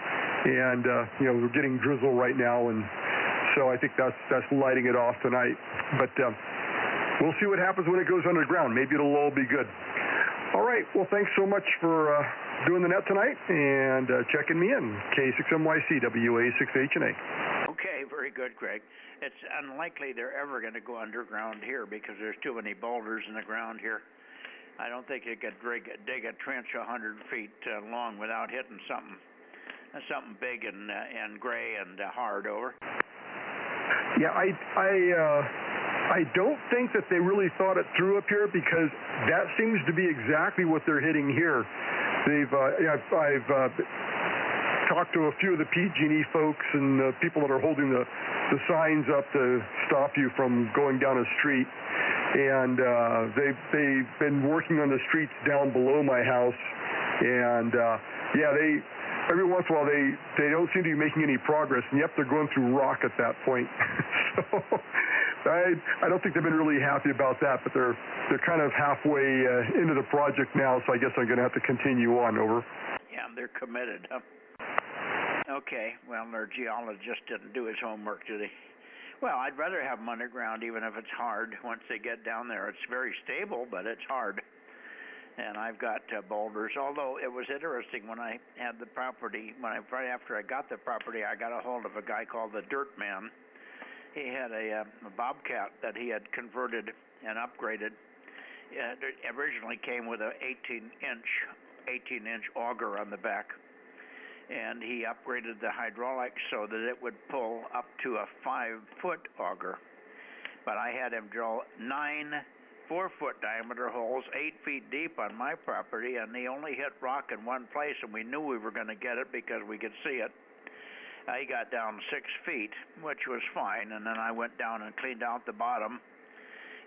[SPEAKER 10] and we're getting drizzle right now, and so I think that's lighting it off tonight. But we'll see what happens when it goes underground. Maybe it'll all be good. All right. Well, thanks so much for doing the net tonight and checking me in. K6MYC, WA6HNA.
[SPEAKER 1] Okay, very good, Greg. It's unlikely they're ever going to go underground here because there's too many boulders in the ground here. I don't think you could dig a trench 100 feet long without hitting something big and gray and hard. Over.
[SPEAKER 10] Yeah, I don't think that they really thought it through up here, because that seems to be exactly what they're hitting here. I've talked to a few of the PG&E folks and people that are holding the signs up to stop you from going down a street, and they've been working on the streets down below my house, and every once in a while they don't seem to be making any progress, and yep, they're going through rock at that point. So I don't think they've been really happy about that, but they're kind of halfway into the project now, so I guess I'm going to have to continue on. Over.
[SPEAKER 1] Yeah, they're committed. Huh? Okay, well, their geologist didn't do his homework, did he? Well, I'd rather have them underground, even if it's hard. Once they get down there, it's very stable, but it's hard. and I've got boulders. Although it was interesting when I had the property, right after I got the property, I got a hold of a guy called the Dirt Man. He had a Bobcat that he had converted and upgraded. It originally came with a 18-inch auger on the back, and he upgraded the hydraulics so that it would pull up to a 5-foot auger. But I had him drill 9 4-foot diameter holes, 8 feet deep on my property, and he only hit rock in one place, and we knew we were going to get it because we could see it. He got down 6 feet, which was fine, and then I went down and cleaned out the bottom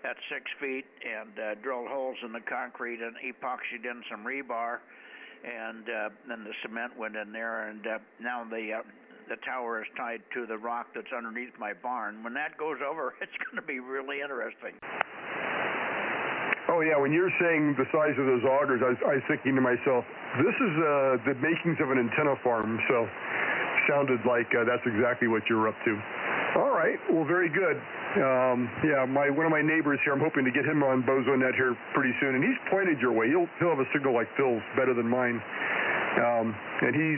[SPEAKER 1] at 6 feet and drilled holes in the concrete and epoxied in some rebar, and then the cement went in there, and now the tower is tied to the rock that's underneath my barn. When that goes over, it's going to be really interesting.
[SPEAKER 10] Oh, yeah, when you're saying the size of those augers, I was thinking to myself, this is the makings of an antenna farm, so sounded like that's exactly what you're up to. All right, well, very good. Yeah, one of my neighbors here, I'm hoping to get him on Bozo Net here pretty soon, and he's pointed your way. He'll have a signal like Phil's, better than mine. And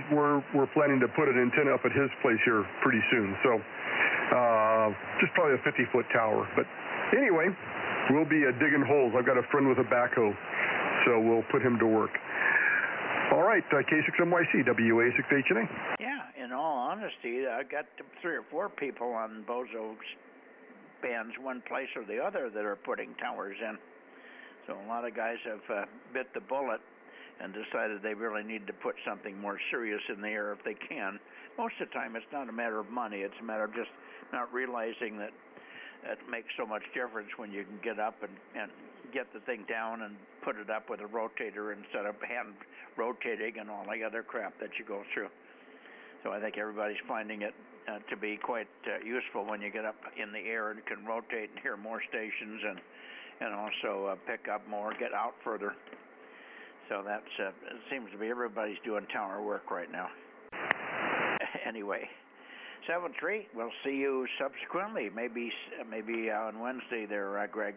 [SPEAKER 10] we're planning to put an antenna up at his place here pretty soon, so just probably a 50-foot tower. But anyway, we'll be digging holes. I've got a friend with a backhoe, so we'll put him to work. All right, K6MYC, WA6HNA.
[SPEAKER 1] Yeah, in all honesty, I got 3 or 4 people on Bozo's bands, one place or the other, that are putting towers in. So a lot of guys have bit the bullet and decided they really need to put something more serious in the air if they can. Most of the time, it's not a matter of money. It's a matter of just not realizing that it makes so much difference when you can get up and get the thing down and put it up with a rotator instead of hand rotating and all the other crap that you go through. So I think everybody's finding it to be quite useful when you get up in the air and can rotate and hear more stations and also pick up more, get out further. So that's it seems to be everybody's doing tower work right now. Anyway. 7-3. We'll see you subsequently, maybe on Wednesday there, Greg.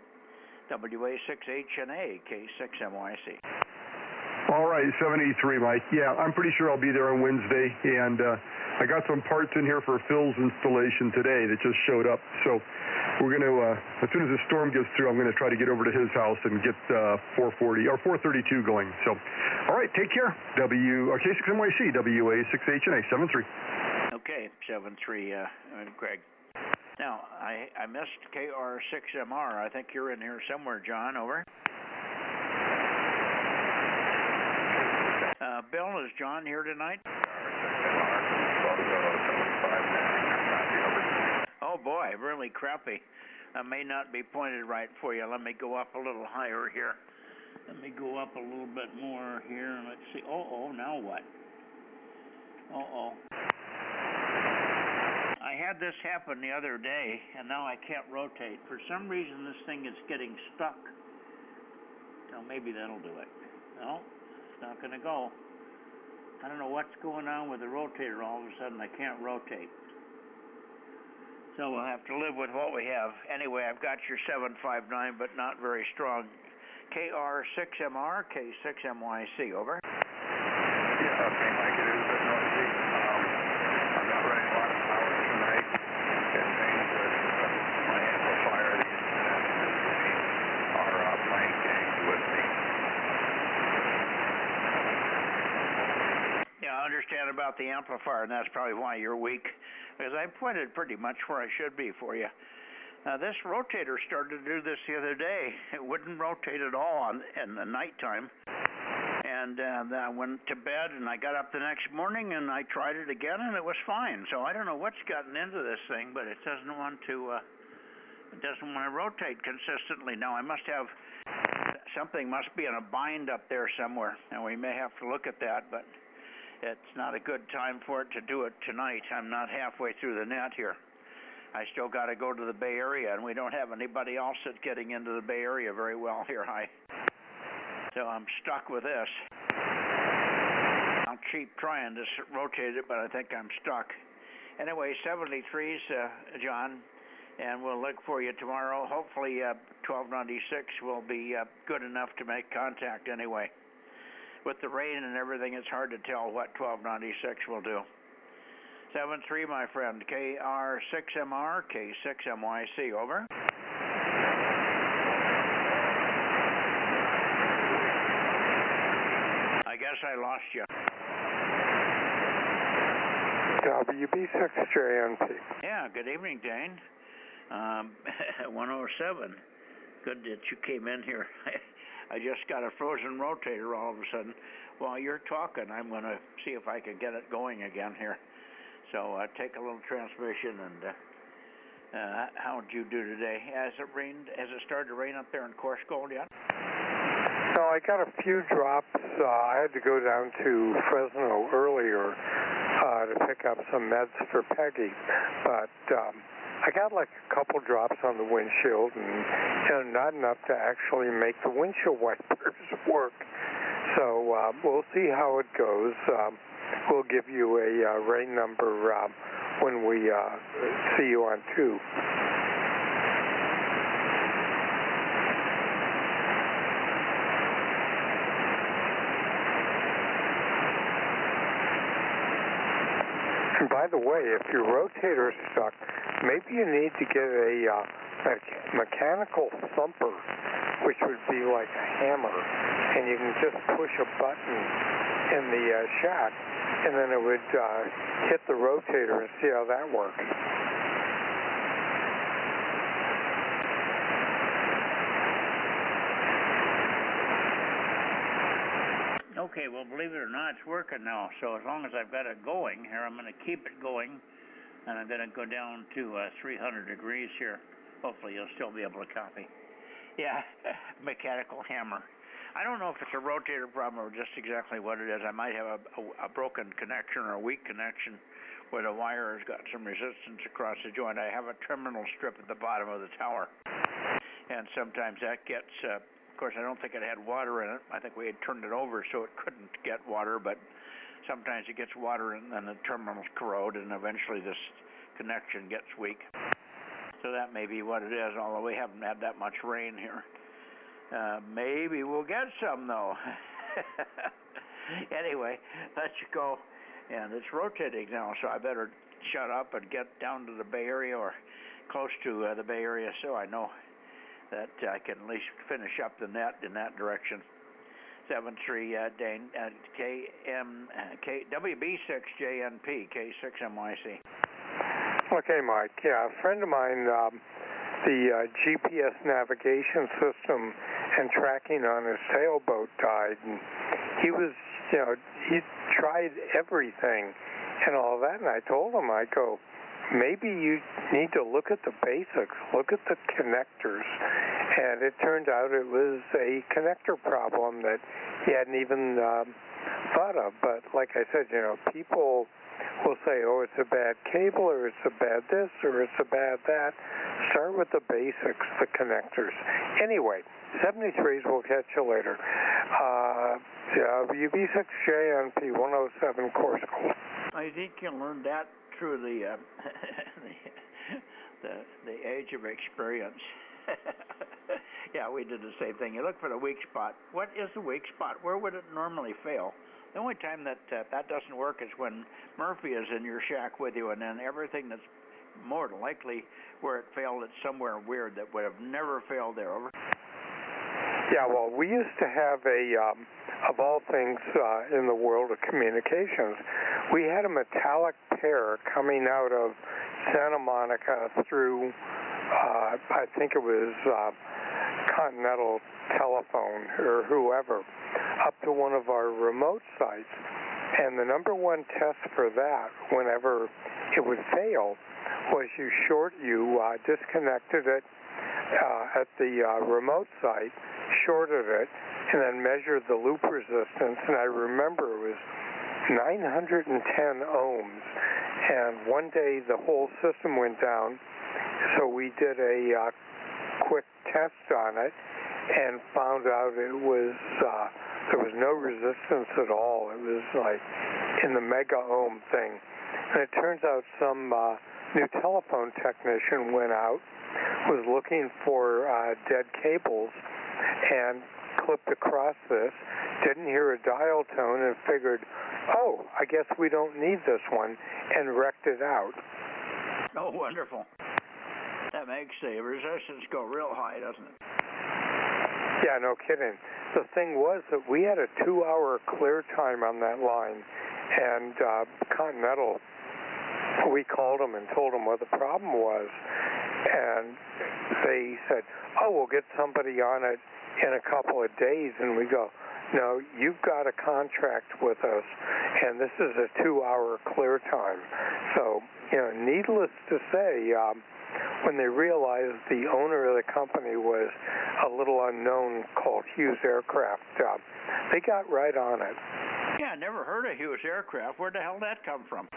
[SPEAKER 1] WA6HNA, K6MYC.
[SPEAKER 10] All right, 783, Mike. Yeah, I'm pretty sure I'll be there on Wednesday, and I got some parts in here for Phil's installation today that just showed up. So we're going to, as soon as the storm gets through, I'm going to try to get over to his house and get 440 or 432 going. So, all right, take care. K6MYC, WA6HNA, 73.
[SPEAKER 1] Okay, 7-3, Greg. Now, I missed KR6MR. I think you're in here somewhere, John. Over. Bill, is John here tonight? Oh, boy, really crappy. I may not be pointed right for you. Let me go up a little higher here. Let me go up a little bit more here, and let's see. Oh, now what? Uh-oh. I had this happen the other day, and now I can't rotate. For some reason, this thing is getting stuck. So maybe that'll do it. No, it's not going to go. I don't know what's going on with the rotator. All of a sudden, I can't rotate. So we'll have to live with what we have. Anyway, I've got your 759, but not very strong. KR6MR, K6MYC, over.
[SPEAKER 2] Yeah, okay, Mike, it is a bit noisy. I'm not running a lot of power tonight. It means that my amplifier, the internet, are playing games with me.
[SPEAKER 1] Yeah, I understand about the amplifier, and that's probably why you're weak, because I pointed pretty much where I should be for you. This rotator started to do this the other day. It wouldn't rotate at all in the nighttime. And then I went to bed, and I got up the next morning, and I tried it again, and it was fine. So I don't know what's gotten into this thing, but it doesn't want to rotate consistently. Now I must have something must be in a bind up there somewhere, and we may have to look at that. But it's not a good time for it to do it tonight. I'm not halfway through the net here. I still got to go to the Bay Area, and we don't have anybody else that's getting into the Bay Area very well here. So I'm stuck with this. I'll keep trying to rotate it, but I think I'm stuck. Anyway, 73's, John, and we'll look for you tomorrow. Hopefully 1296 will be good enough to make contact anyway. With the rain and everything, it's hard to tell what 1296 will do. 73, my friend, KR6MR, K6MYC, over. I guess I lost you.
[SPEAKER 11] WB6JNP.
[SPEAKER 1] Yeah, good evening, Dane. 107. Good that you came in here. I just got a frozen rotator all of a sudden. While you're talking, I'm going to see if I can get it going again here. So take a little transmission, and how'd you do today? Has it rained? Has it started to rain up there in Coarse Gold yet?
[SPEAKER 11] No, I got a few drops. I had to go down to Fresno earlier to pick up some meds for Peggy, but I got like a couple drops on the windshield, and not enough to actually make the windshield wipers work. So we'll see how it goes. We'll give you a rain number when we see you on 2. And by the way, if your rotator's stuck, maybe you need to get a mechanical thumper, which would be like a hammer, and you can just push a button in the shack, and then it would hit the rotator and see how that works.
[SPEAKER 1] Okay, well, believe it or not, it's working now. So as long as I've got it going here, I'm going to keep it going, and I'm going to go down to 300 degrees here. Hopefully you'll still be able to copy. Yeah, mechanical hammer. I don't know if it's a rotator problem or just exactly what it is. I might have a broken connection or a weak connection where the wire has got some resistance across the joint. I have a terminal strip at the bottom of the tower, and sometimes that gets, of course, I don't think it had water in it. I think we had turned it over so it couldn't get water, but sometimes it gets water and the terminals corrode, and eventually this connection gets weak. So that may be what it is, although we haven't had that much rain here. Maybe we'll get some, though. Anyway, let's go. And it's rotating now, so I better shut up and get down to the Bay Area or close to the Bay Area so I know that I can at least finish up the net in that direction. 73 Dane, WB6JNP, K6MYC.
[SPEAKER 11] Okay, Mike. Yeah, a friend of mine, the GPS navigation system and tracking on his sailboat died, and he was, he tried everything and all that, and I told him, I go, maybe you need to look at the basics, look at the connectors. And it turned out it was a connector problem that he hadn't even thought of. But like I said, people will say, oh, it's a bad cable, or it's a bad this, or it's a bad that. Start with the basics, the connectors. Anyway, 73s, we'll catch you later. WB6JNP 107 Coarse Gold.
[SPEAKER 1] I think you learned that through the age of experience. Yeah, we did the same thing. You look for the weak spot. What is the weak spot? Where would it normally fail? The only time that that doesn't work is when Murphy is in your shack with you, and then everything that's more than likely where it failed, it's somewhere weird that would have never failed there. Over.
[SPEAKER 11] Yeah, well, we used to have of all things in the world of communications, we had a metallic pair coming out of Santa Monica through, I think it was Continental Telephone or whoever, up to one of our remote sites. And the number one test for that, whenever it would fail, was you disconnected it at the remote site, shorted it, and then measured the loop resistance. And I remember it was 910 ohms. And one day the whole system went down, so we did a quick test on it and found out it was there was no resistance at all. It was like in the mega ohm thing. And it turns out some new telephone technician went out was looking for dead cables and clipped across this, didn't hear a dial tone, and figured, oh, I guess we don't need this one, and wrecked it out.
[SPEAKER 1] Oh, wonderful. That makes the resistance go real high, doesn't it?
[SPEAKER 11] Yeah, no kidding. The thing was that we had a 2-hour clear time on that line, and Continental, we called them and told them what the problem was, and they said, oh, we'll get somebody on it in a couple of days, and we go, no, you've got a contract with us, and this is a 2-hour clear time. So, needless to say, when they realized the owner of the company was a little unknown called Hughes Aircraft, they got right on it.
[SPEAKER 1] Yeah, I never heard of Hughes Aircraft. Where the hell did that come from?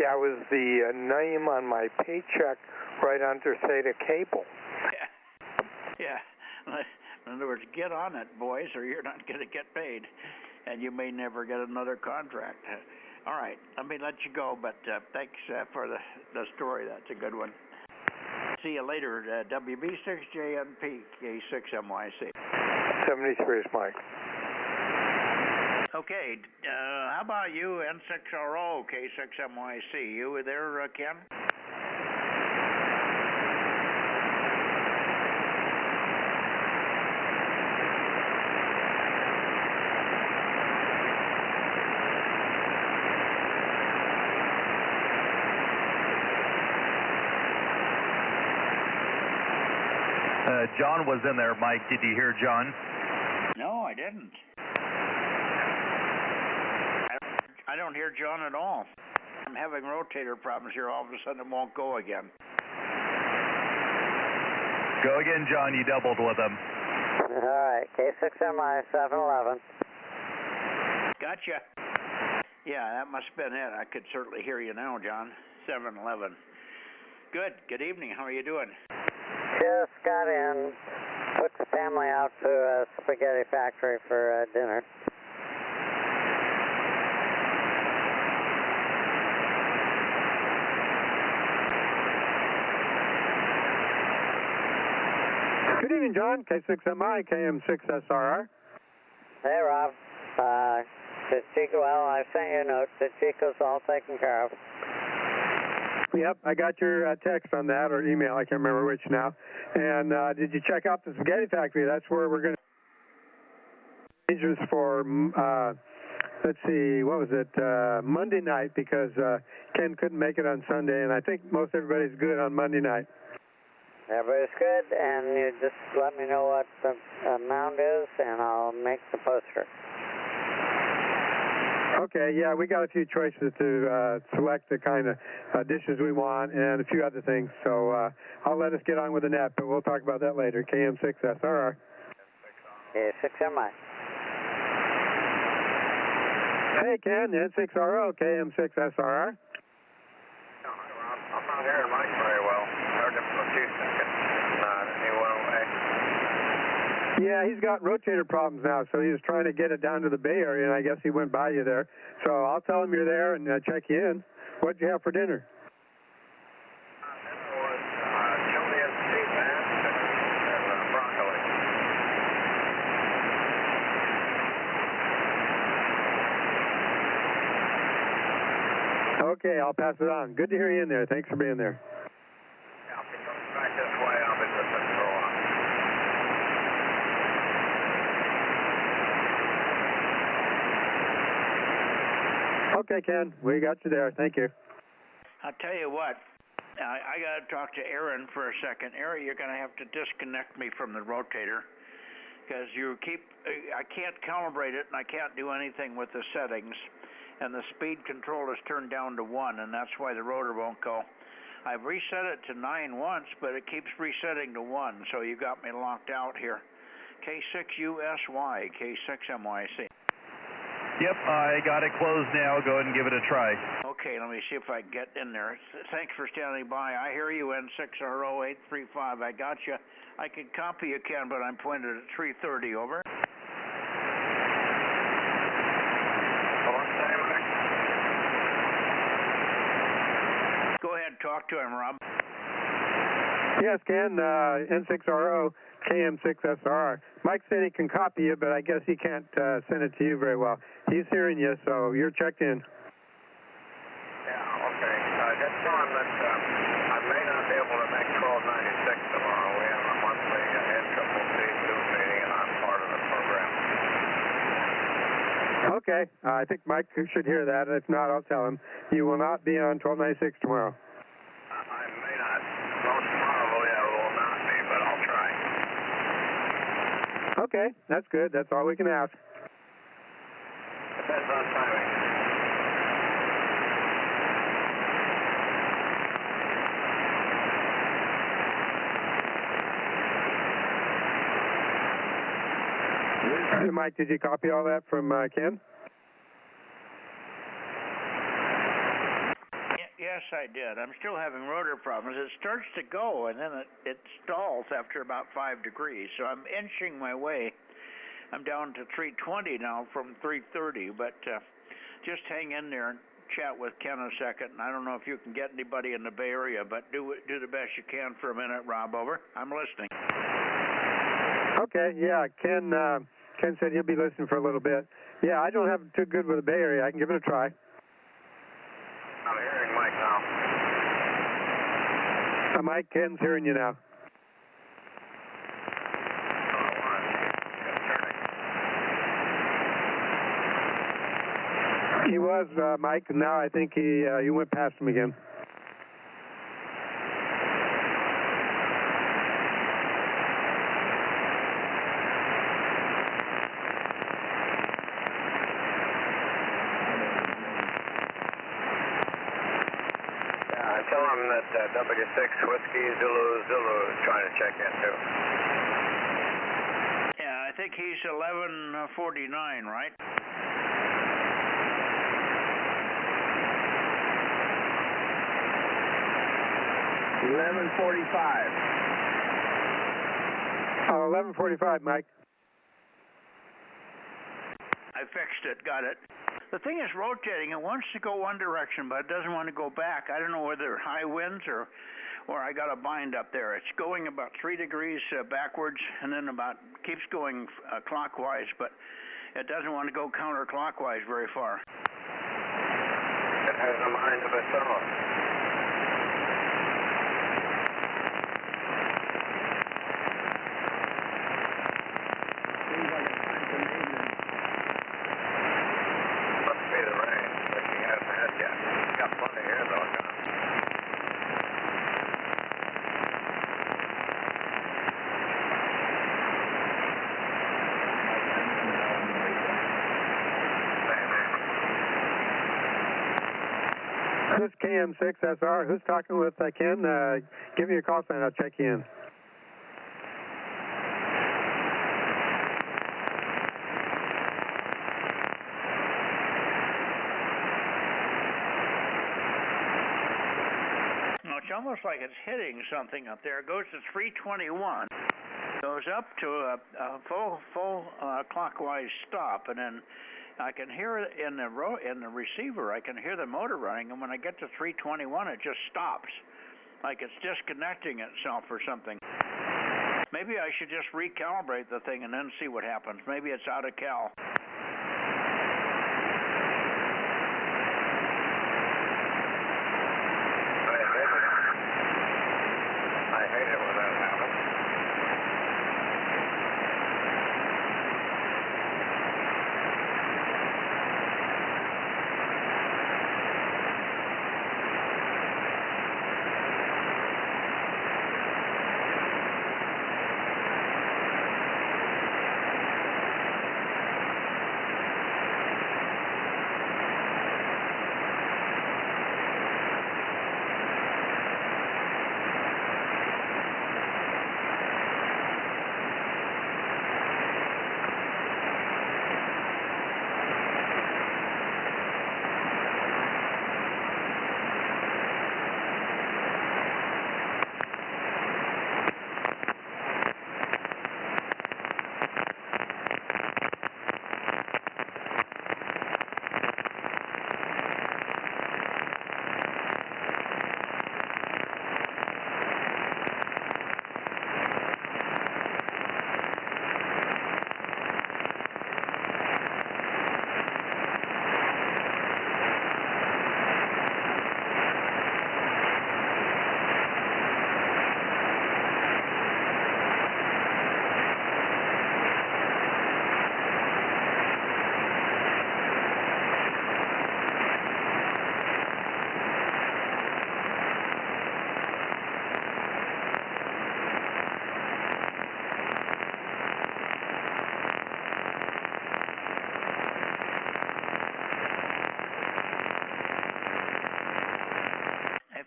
[SPEAKER 11] Yeah, it was the name on my paycheck right under SATA cable.
[SPEAKER 1] Yeah. In other words, get on it, boys, or you're not going to get paid, and you may never get another contract. All right, let me let you go, but thanks for the story. That's a good one. See you later, WB6JNP, K6MYC.
[SPEAKER 11] 73 is Mike.
[SPEAKER 1] Okay, how about you, N6RO, K6MYC? You were there, Ken?
[SPEAKER 3] John was in there, Mike. Did you hear John?
[SPEAKER 1] No, I didn't. I don't hear John at all. I'm having rotator problems here. All of a sudden, it won't go again.
[SPEAKER 3] Go again, John. You doubled with him.
[SPEAKER 6] All right, K6MI 711.
[SPEAKER 1] Gotcha. Yeah, that must have been it. I could certainly hear you now, John. 711. Good. Good evening. How are you doing?
[SPEAKER 6] Just got in. Took the family out to a spaghetti factory for dinner.
[SPEAKER 5] Good evening, John. K6MI, KM6SRR.
[SPEAKER 6] Hey, Rob. Did Chico, well, I sent you a note. That Chico's all taken care of.
[SPEAKER 5] Yep, I got your text on that, or email, I can't remember which now. And did you check out the spaghetti factory? That's where we're going to measures for, let's see, what was it, Monday night, because Ken couldn't make it on Sunday, and I think most everybody's good on Monday night.
[SPEAKER 6] Everybody's good, and you just let me know what the amount is, and I'll make the poster.
[SPEAKER 5] Okay, yeah, we got a few choices to select the kind of dishes we want and a few other things. So I'll let us get on with the net, but we'll talk about that later. KM6SRR.
[SPEAKER 6] K6MI.
[SPEAKER 5] Hey, Ken, N6RO, KM6SRR.
[SPEAKER 2] I'm not hearing Mike very well. Heard him from Houston.
[SPEAKER 5] Yeah, he's got rotator problems now, so he was trying to get it down to the Bay Area, and I guess he went by you there. So I'll tell him you're there and check you in. What'd you have for dinner?
[SPEAKER 2] Dinner was Chilean sea bass and broccoli.
[SPEAKER 5] Okay, I'll pass it on. Good to hear you in there. Thanks for being there.
[SPEAKER 2] Yeah, if he comes back this way, I'll be listening for a while.
[SPEAKER 5] Okay, Ken, we got you there. Thank you.
[SPEAKER 1] I'll tell you what, I got to talk to Aaron for a second. Aaron, you're going to have to disconnect me from the rotator because I can't calibrate it and I can't do anything with the settings. And the speed control is turned down to 1, and that's why the rotor won't go. I've reset it to 9 once, but it keeps resetting to 1, so you got me locked out here. K6USY, K6MYC.
[SPEAKER 3] Yep, I got it closed now. Go ahead and give it a try.
[SPEAKER 1] Okay, let me see if I can get in there. Thanks for standing by. I hear you, N6RO835. I got you. I can copy you, Ken, but I'm pointed at 330. Over. Go ahead, talk to him, Rob.
[SPEAKER 5] Yes, Ken, N6RO, KM6SR. Mike said he can copy you, but I guess he can't send it to you very well. He's hearing you, so you're checked in.
[SPEAKER 2] Yeah, okay. Just tell him that I may not be able to make 1296 tomorrow. We have a monthly NCCC Zoom meeting, and I'm part of the program.
[SPEAKER 5] Okay. I think Mike should hear that. If not, I'll tell him. You will not be on 1296 tomorrow.
[SPEAKER 2] I may not. Most probably I will not be, but I'll try.
[SPEAKER 5] Okay. That's good. That's all we can ask.
[SPEAKER 2] Depends on timing.
[SPEAKER 5] Mike, did you copy all that from Ken?
[SPEAKER 1] Yes, I did. I'm still having rotor problems. It starts to go, and then it stalls after about 5 degrees. So I'm inching my way. I'm down to 320 now from 330, but just hang in there and chat with Ken a second. And I don't know if you can get anybody in the Bay Area, but do the best you can for a minute, Rob. Over. I'm listening.
[SPEAKER 5] Okay, yeah. Ken said he'll be listening for a little bit. Yeah, I don't have it too good with the Bay Area. I can give it a try.
[SPEAKER 2] I'm hearing Mike now.
[SPEAKER 5] Mike, Ken's hearing you now. He was, Mike, and now I think you went past him again.
[SPEAKER 2] Tell him that W6 Whiskey Zulu is trying to check in too.
[SPEAKER 1] Yeah, I think he's 1149, right?
[SPEAKER 5] Oh, 1145, Mike.
[SPEAKER 1] I fixed it. Got it. The thing is rotating. It wants to go one direction, but it doesn't want to go back. I don't know whether high winds or I got a bind up there. It's going about 3 degrees backwards, and then keeps going clockwise, but it doesn't want to go counterclockwise very far.
[SPEAKER 2] It has a mind of its own.
[SPEAKER 5] This is KM6SR. Who's talking with Ken? Give me a call sign. I'll check you in.
[SPEAKER 1] No, it's almost like it's hitting something up there. It goes to 321, goes up to a full clockwise stop, and then I can hear it in the receiver. I can hear the motor running, and when I get to 321, it just stops, like it's disconnecting itself or something. Maybe I should just recalibrate the thing and then see what happens. Maybe it's out of cal.
[SPEAKER 2] I hate it when that happens.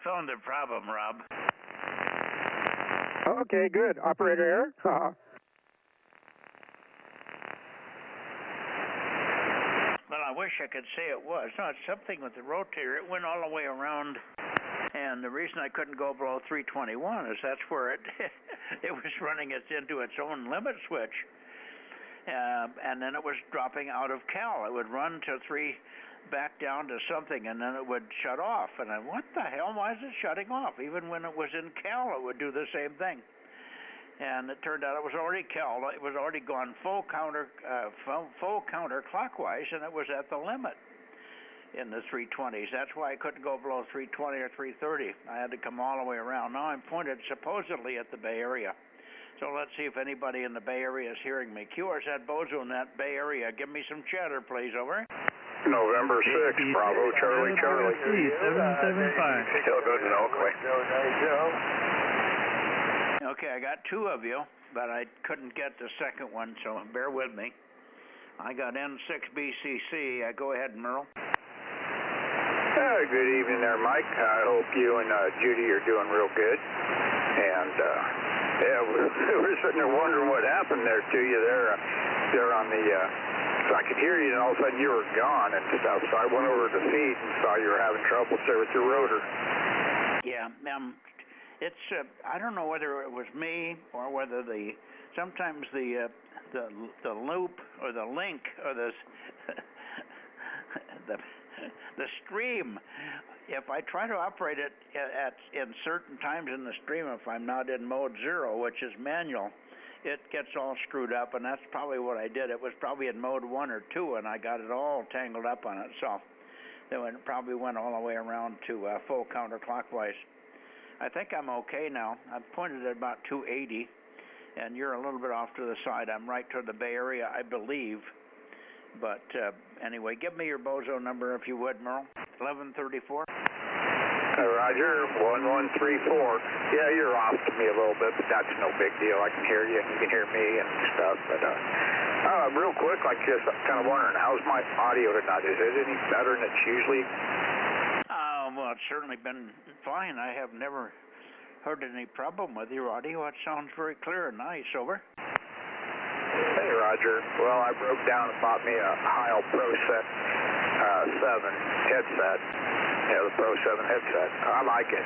[SPEAKER 1] found the problem, Rob.
[SPEAKER 5] Okay, good. Operator error?
[SPEAKER 1] Well, I wish I could say it was. No, it's something with the rotator. It went all the way around, and the reason I couldn't go below 321 is that's where it it was running it into its own limit switch. And then it was dropping out of cal. It would run to 3, back down to something, and then it would shut off. And I, what the hell? Why is it shutting off? Even when it was in cal, it would do the same thing. And it turned out it was already cal. It was already gone full counterclockwise, and it was at the limit in the 320s. That's why I couldn't go below 320 or 330. I had to come all the way around. Now I'm pointed supposedly at the Bay Area. So let's see if anybody in the Bay Area is hearing me. QRZ Bozo Net, Bay Area. Give me some chatter, please. Over.
[SPEAKER 2] November 6th, Bravo, Charlie, Charlie.
[SPEAKER 8] 775.
[SPEAKER 2] Still good in Oakley.
[SPEAKER 1] Okay, I got 2 of you, but I couldn't get the second one, so bear with me. I got N6BCC. Go ahead, Merle.
[SPEAKER 2] Good evening there, Mike. I hope you and Judy are doing real good. And, yeah, we're sitting there wondering what happened there to you there on the, so I could hear you, and all of a sudden you were gone and stuff. So I went over to feed and saw you were having trouble there with your rotor.
[SPEAKER 1] Yeah, it's, I don't know whether it was me or whether sometimes the loop or the link or the stream, if I try to operate it in certain times in the stream, if I'm not in mode 0, which is manual, it gets all screwed up, and that's probably what I did. It was probably in mode 1 or 2, and I got it all tangled up on itself. Then it probably went all the way around to full counterclockwise. I think I'm okay now. I've pointed at about 280, and you're a little bit off to the side. I'm right toward the Bay Area, I believe. But anyway, give me your Bozo number if you would, Merle. 1134.
[SPEAKER 2] Roger, 1134. Yeah, you're off to me a little bit, but that's no big deal. I can hear you, and you can hear me and stuff. But real quick, like just kind of wondering, how's my audio tonight? Is it any better than it's usually?
[SPEAKER 1] Well, it's certainly been fine. I have never heard any problem with your audio. It sounds very clear and nice. Over.
[SPEAKER 2] Hey, Roger. Well, I broke down and bought me a Heil Pro 7 headset. Yeah, the Pro 7 headset. I like it.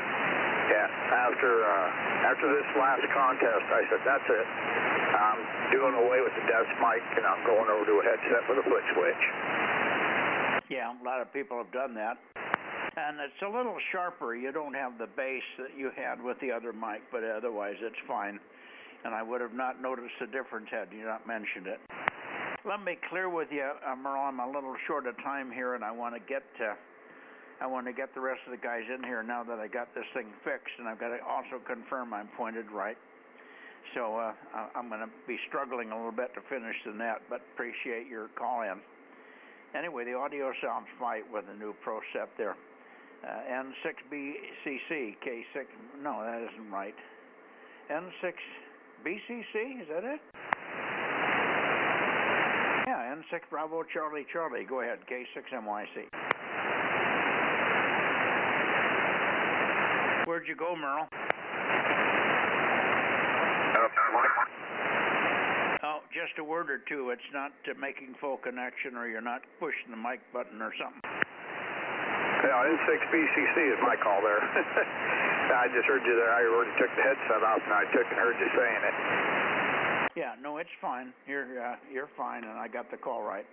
[SPEAKER 2] Yeah. After this last contest, I said, that's it. I'm doing away with the desk mic, and I'm going over to a headset with a foot switch.
[SPEAKER 1] Yeah, a lot of people have done that. And it's a little sharper. You don't have the bass that you had with the other mic, but otherwise it's fine. And I would have not noticed the difference had you not mentioned it. Let me clear with you, Merle, I'm a little short of time here, and I want to get the rest of the guys in here now that I got this thing fixed, and I've got to also confirm I'm pointed right. So I'm going to be struggling a little bit to finish the net, but appreciate your call in. Anyway, the audio sounds fine with the new Procept there. N6BCC, K6, no, that isn't right. N6BCC, is that it? Yeah, N6 Bravo Charlie Charlie. Go ahead, K6MYC. Where'd you go, Merle? Oh, just a word or two. It's not making full connection, or you're not pushing the mic button or something.
[SPEAKER 2] Yeah, N6BCC is my call there. I just heard you there. I already took the headset off, and I heard you saying it.
[SPEAKER 1] Yeah, no, it's fine. You're fine, and I got the call right.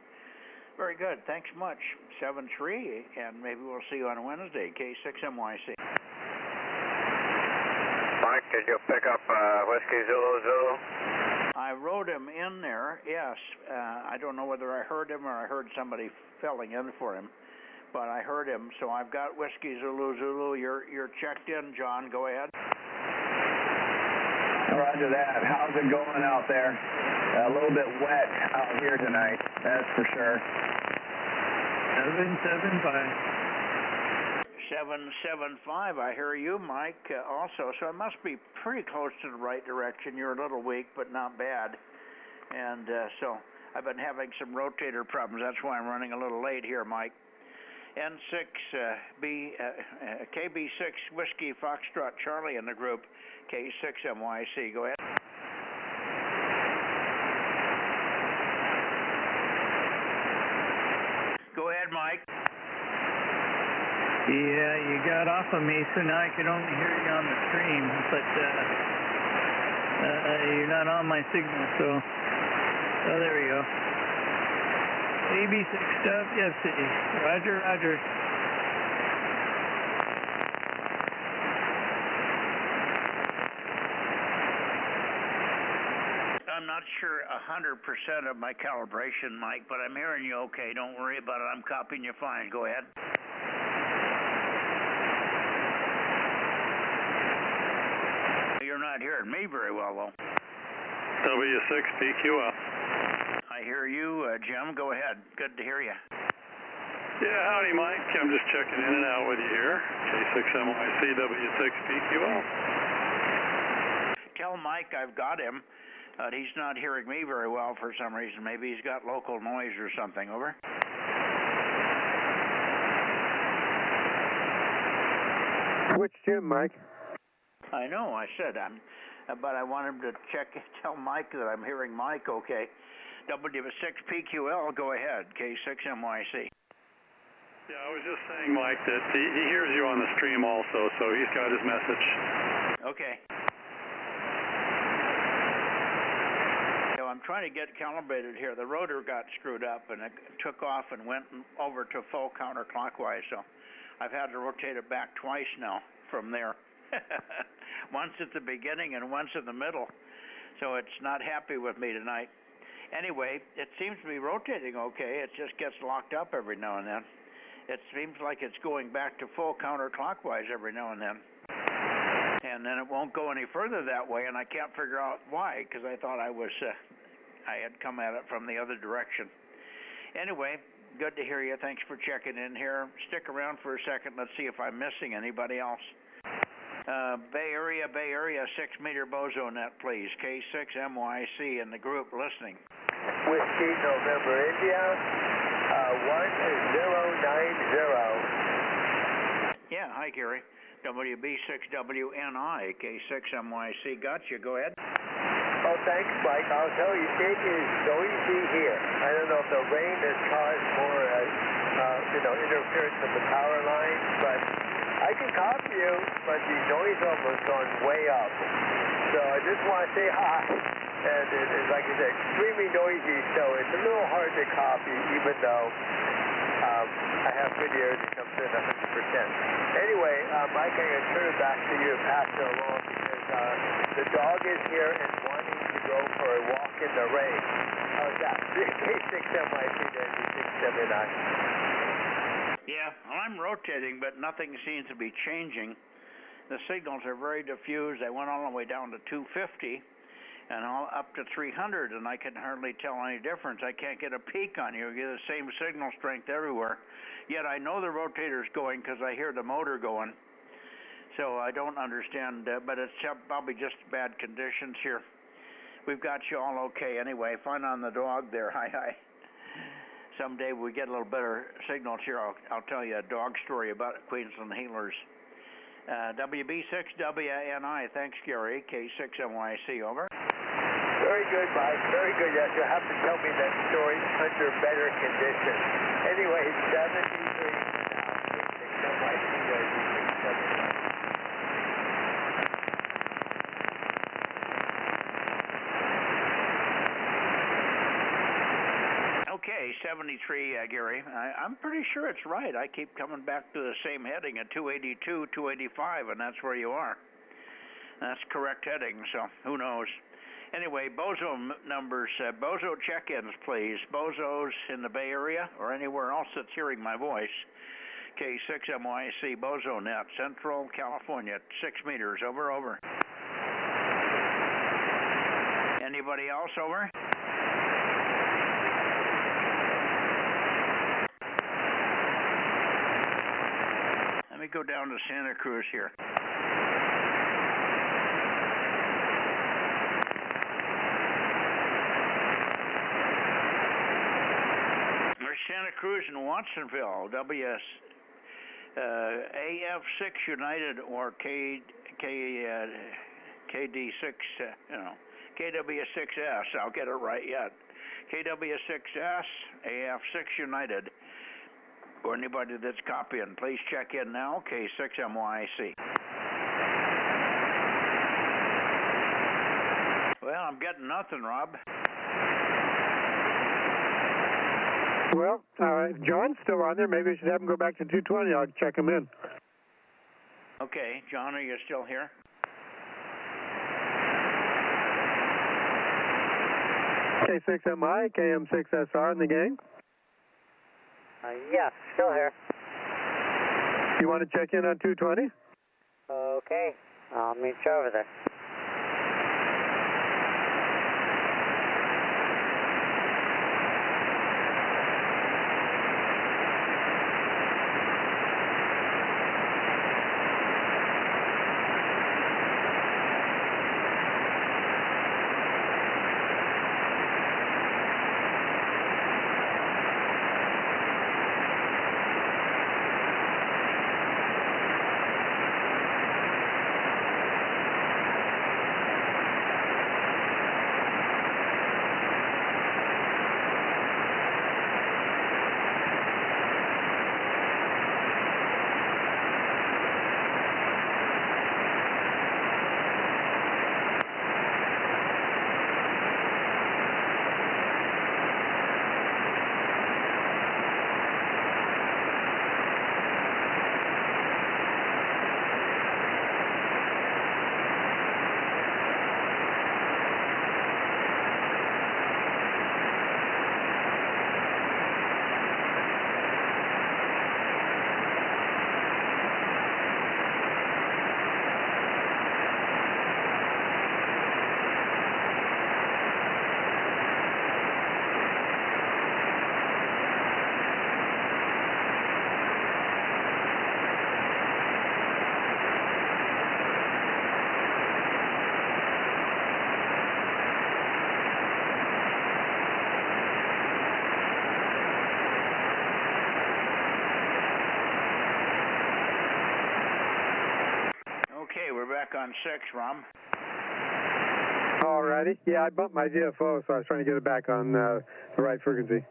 [SPEAKER 1] Very good. Thanks much. 7-3, and maybe we'll see you on Wednesday. K6MYC.
[SPEAKER 2] Mike, did you pick up Whiskey Zulu Zulu?
[SPEAKER 1] I wrote him in there, yes. I don't know whether I heard him or I heard somebody filling in for him. But I heard him, so I've got Whiskey Zulu Zulu. You're checked in, John. Go ahead.
[SPEAKER 3] Roger that. How's it going out there? A little bit wet out here tonight, that's for sure.
[SPEAKER 8] 775.
[SPEAKER 1] 775. I hear you, Mike, also. So I must be pretty close to the right direction. You're a little weak, but not bad. And so I've been having some rotator problems. That's why I'm running a little late here, Mike. KB6 Whiskey Foxtrot Charlie in the group, K6MYC. Go ahead. Go ahead, Mike.
[SPEAKER 12] Yeah, you got off of me, so now I can only hear you on the stream, but you're not on my signal, so there we go. AB6WFC. Roger, roger.
[SPEAKER 1] I'm not sure 100% of my calibration, Mike, but I'm hearing you okay. Don't worry about it. I'm copying you fine. Go ahead. You're not hearing me very well, though.
[SPEAKER 7] W6 PQL.
[SPEAKER 1] I hear you, Jim. Go ahead. Good to hear you.
[SPEAKER 7] Yeah, howdy, Mike. I'm just checking in and out with you here. K6MYC W6 PQL.
[SPEAKER 1] Tell Mike I've got him. He's not hearing me very well for some reason. Maybe he's got local noise or something. Over.
[SPEAKER 5] Which Jim, Mike?
[SPEAKER 1] I know, I said but I want him to tell Mike that I'm hearing Mike okay. W6PQL, go ahead, K6MYC.
[SPEAKER 7] Yeah, I was just saying, Mike, that he hears you on the stream also, so he's got his message.
[SPEAKER 1] Okay. So I'm trying to get calibrated here. The rotor got screwed up and it took off and went over to full counterclockwise, so I've had to rotate it back twice now from there. Once at the beginning and once in the middle, so it's not happy with me tonight. Anyway, it seems to be rotating okay. It just gets locked up every now and then. It seems like it's going back to full counterclockwise every now and then. And then it won't go any further that way, and I can't figure out why, because I thought I had come at it from the other direction. Anyway, good to hear you. Thanks for checking in here. Stick around for a second. Let's see if I'm missing anybody else. Bay Area, 6-meter Bozo Net, please. K6MYC in the group listening.
[SPEAKER 4] Whiskey November India, 1090.
[SPEAKER 1] Yeah, hi, Gary. WB6WNI, K6MYC. Gotcha. Go ahead.
[SPEAKER 4] Oh, thanks, Mike. I'll tell you, it is noisy here. I don't know if the rain has caused more, interference with the power lines, but I can copy you, but the noise level has gone way up. So I just want to say hi. And it is, like I said, extremely noisy, so it's a little hard to copy, even though I have video that comes in 100%. Anyway, Mike, I'm going to turn it back to you and pass it along because the dog is here and wanting to go for a walk in the rain. How's that? K6MYC, 679.
[SPEAKER 1] Yeah, well, I'm rotating, but nothing seems to be changing. The signals are very diffused. I went all the way down to 250 and all up to 300, and I can hardly tell any difference. I can't get a peak on you. You get the same signal strength everywhere. Yet I know the rotator's going because I hear the motor going. So I don't understand, but it's probably just bad conditions here. We've got you all okay anyway. Fun on the dog there. Hi. Someday we get a little better signals here. I'll tell you a dog story about Queensland healers. WB6WNI. Thanks, Gary. K6MYC. Over.
[SPEAKER 4] Very good, Mike. Very good. Yes, you'll have to tell me that story under better conditions. Anyway, 73 now. K6MYC.
[SPEAKER 1] Okay, 73, Gary. I'm pretty sure it's right. I keep coming back to the same heading at 282, 285, and that's where you are. That's correct heading, so who knows. Anyway, Bozo numbers, Bozo check-ins, please. Bozos in the Bay Area or anywhere else that's hearing my voice. K6MYC, Bozo Net, Central California, 6 meters, over. Anybody else, over? Let me go down to Santa Cruz here. There's Santa Cruz and Watsonville, AF6 United or KD6, KW6S. I'll get it right yet. KW6S, AF6 United. Or anybody that's copying, please check in now. K6MYC. Well, I'm getting nothing, Rob.
[SPEAKER 5] Well, John's still on there. Maybe I should have him go back to 220. I'll check him in.
[SPEAKER 1] Okay, John, are you still here?
[SPEAKER 5] K6MI, KM6SR in the gang?
[SPEAKER 6] Yeah, still here.
[SPEAKER 5] You want to check in on 220?
[SPEAKER 6] Okay, I'll meet you over there.
[SPEAKER 1] Okay, we're back on 6, Rom.
[SPEAKER 5] Alrighty. Yeah, I bumped my VFO, so I was trying to get it back on the right frequency.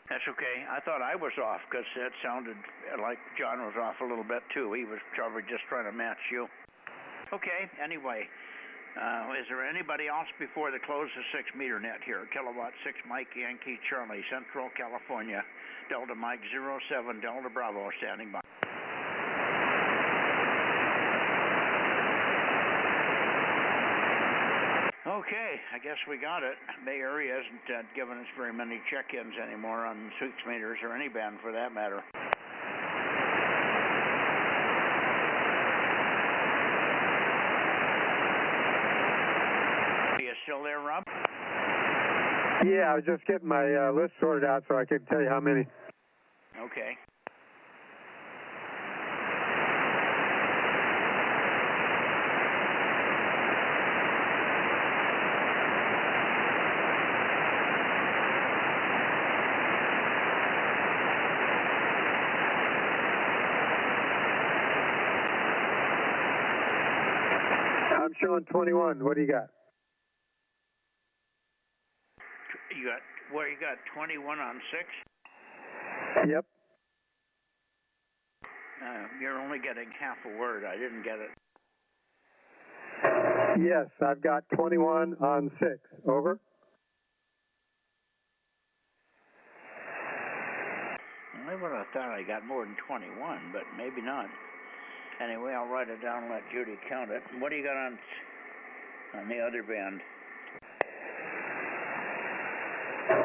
[SPEAKER 1] That's okay. I thought I was off because it sounded like John was off a little bit too. He was probably just trying to match you. Okay, anyway. Is there anybody else before the close of 6-meter net here? Kilowatt 6 Mike Yankee Charlie, Central California. Delta Mike 07 Delta Bravo standing by. Okay, I guess we got it. Bay Area isn't giving us very many check-ins anymore on 6 meters or any band for that matter. Are you still there, Rob?
[SPEAKER 5] Yeah, I was just getting my list sorted out so I could tell you how many.
[SPEAKER 1] Okay.
[SPEAKER 5] I'm showing 21. What do you got?
[SPEAKER 1] You got 21 on 6?
[SPEAKER 5] Yep.
[SPEAKER 1] You're only getting half a word. I didn't get it.
[SPEAKER 5] Yes, I've got 21 on 6. Over.
[SPEAKER 1] I would have thought I got more than 21, but maybe not. Anyway, I'll write it down and let Judy count it. What do you got on the other band?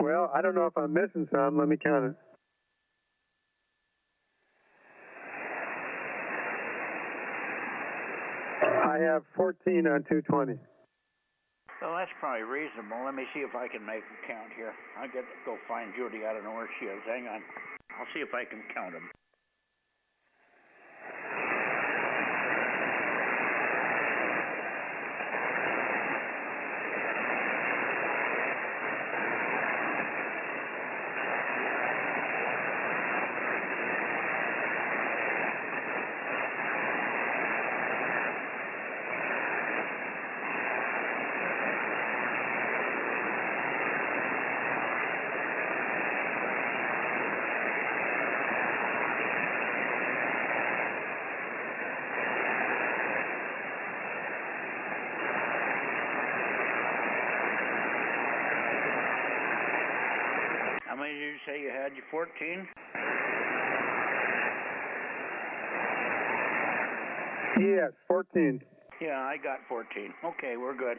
[SPEAKER 5] Well, I don't know if I'm missing some. Let me count it. I have 14 on 220.
[SPEAKER 1] Well, that's probably reasonable. Let me see if I can make a count here. I'll go find Judy. I don't know where she is. Hang on. I'll see if I can count them. had you 14?
[SPEAKER 5] Yes, 14.
[SPEAKER 1] Yeah, I got 14. Okay, we're good.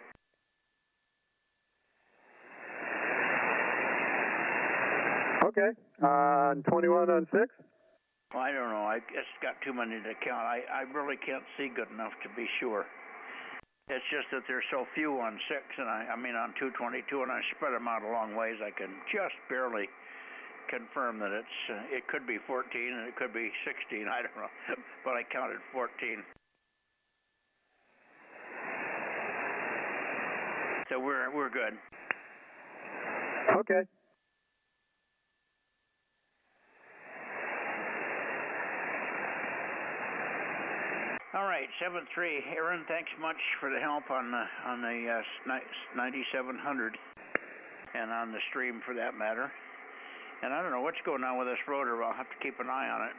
[SPEAKER 5] Okay. 21 on 6?
[SPEAKER 1] Well, I don't know. I just got too many to count. I really can't see good enough to be sure. It's just that there's so few on 6, and I mean on 222, and I spread them out a long ways. I can just barely confirm that it could be 14 and it could be 16. I don't know, but I counted 14. So we're good.
[SPEAKER 5] Okay.
[SPEAKER 1] All right, 7-3. Aaron, thanks much for the help on the 9700 and on the stream for that matter. And I don't know what's going on with this rotor. I'll have to keep an eye on it.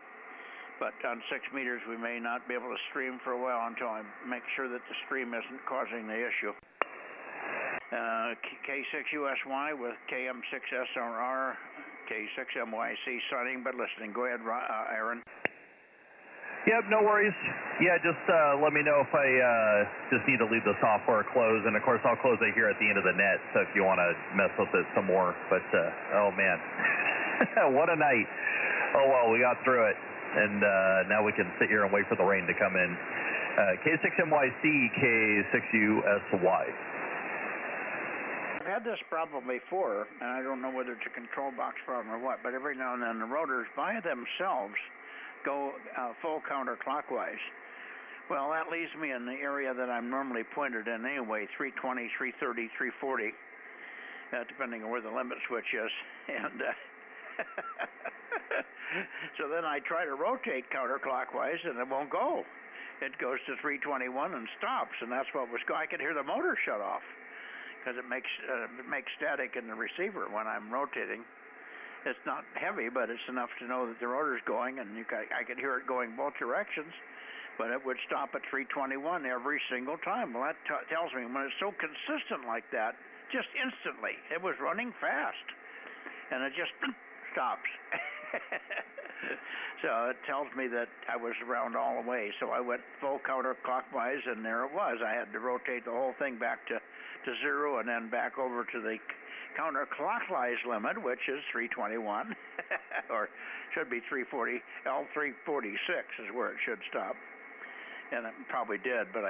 [SPEAKER 1] But on 6 meters, we may not be able to stream for a while until I make sure that the stream isn't causing the issue. K6USY with KM6SRR, K6MYC signing but listening. Go ahead, Aaron.
[SPEAKER 3] Yep, no worries. Yeah, just let me know if I just need to leave the software closed. And, of course, I'll close it here at the end of the net, so if you want to mess with it some more. But, oh, man, what a night. Oh, well, we got through it. And now we can sit here and wait for the rain to come in. K6MYC, K6USY.
[SPEAKER 1] I've had this problem before, and I don't know whether it's a control box problem or what, but every now and then the rotors by themselves go full counterclockwise. Well, that leaves me in the area that I'm normally pointed in anyway, 320, 330, 340, depending on where the limit switch is. And so then I try to rotate counterclockwise, and it won't go. It goes to 321 and stops, and that's what was going. I could hear the motor shut off because it makes static in the receiver when I'm rotating. It's not heavy, but it's enough to know that the rotor's going, and I could hear it going both directions, but it would stop at 321 every single time. Well, that tells me when it's so consistent like that, just instantly, it was running fast, and it just stops. So it tells me that I was around all the way. So I went full counterclockwise, and there it was. I had to rotate the whole thing back to zero and then back over to the counterclockwise limit, which is 321, or should be 340. L346 is where it should stop, and it probably did, but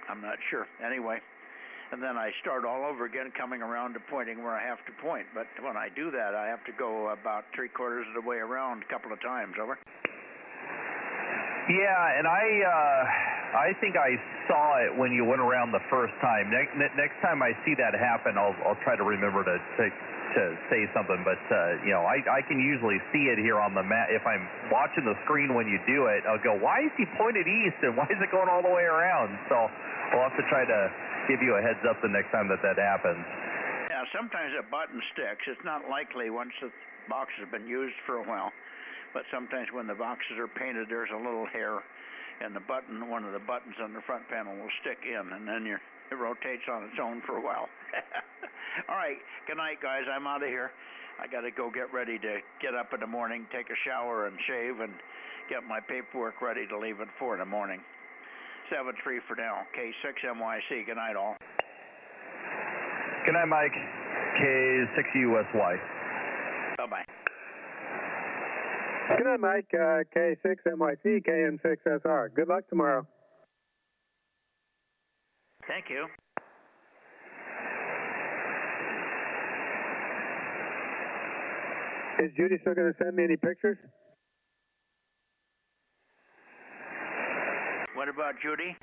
[SPEAKER 1] I'm not sure. Anyway, and then I start all over again, coming around to pointing where I have to point. But when I do that, I have to go about 3/4 of the way around a couple of times. Over.
[SPEAKER 3] Yeah, and I think I saw it when you went around the first time. Next time I see that happen, I'll try to remember to say something. But you know, I can usually see it here on the map. If I'm watching the screen when you do it, I'll go, why is he pointed east and why is it going all the way around? So I'll have to try to give you a heads up the next time that happens.
[SPEAKER 1] Yeah, sometimes a button sticks. It's not likely once the box has been used for a while. But sometimes when the boxes are painted, there's a little hair, and the button, one of the buttons on the front panel will stick in, and then it rotates on its own for a while. All right, good night, guys. I'm out of here. I got to go get ready to get up in the morning, take a shower and shave, and get my paperwork ready to leave at 4 in the morning. 7-3 for now. K6MYC. Good night, all.
[SPEAKER 3] Good night, Mike. K6USY.
[SPEAKER 1] Bye-bye.
[SPEAKER 5] Good night, Mike. K6MYC, KM6SR. Good luck tomorrow.
[SPEAKER 1] Thank you.
[SPEAKER 5] Is Judy still going to send me any pictures?
[SPEAKER 1] What about Judy?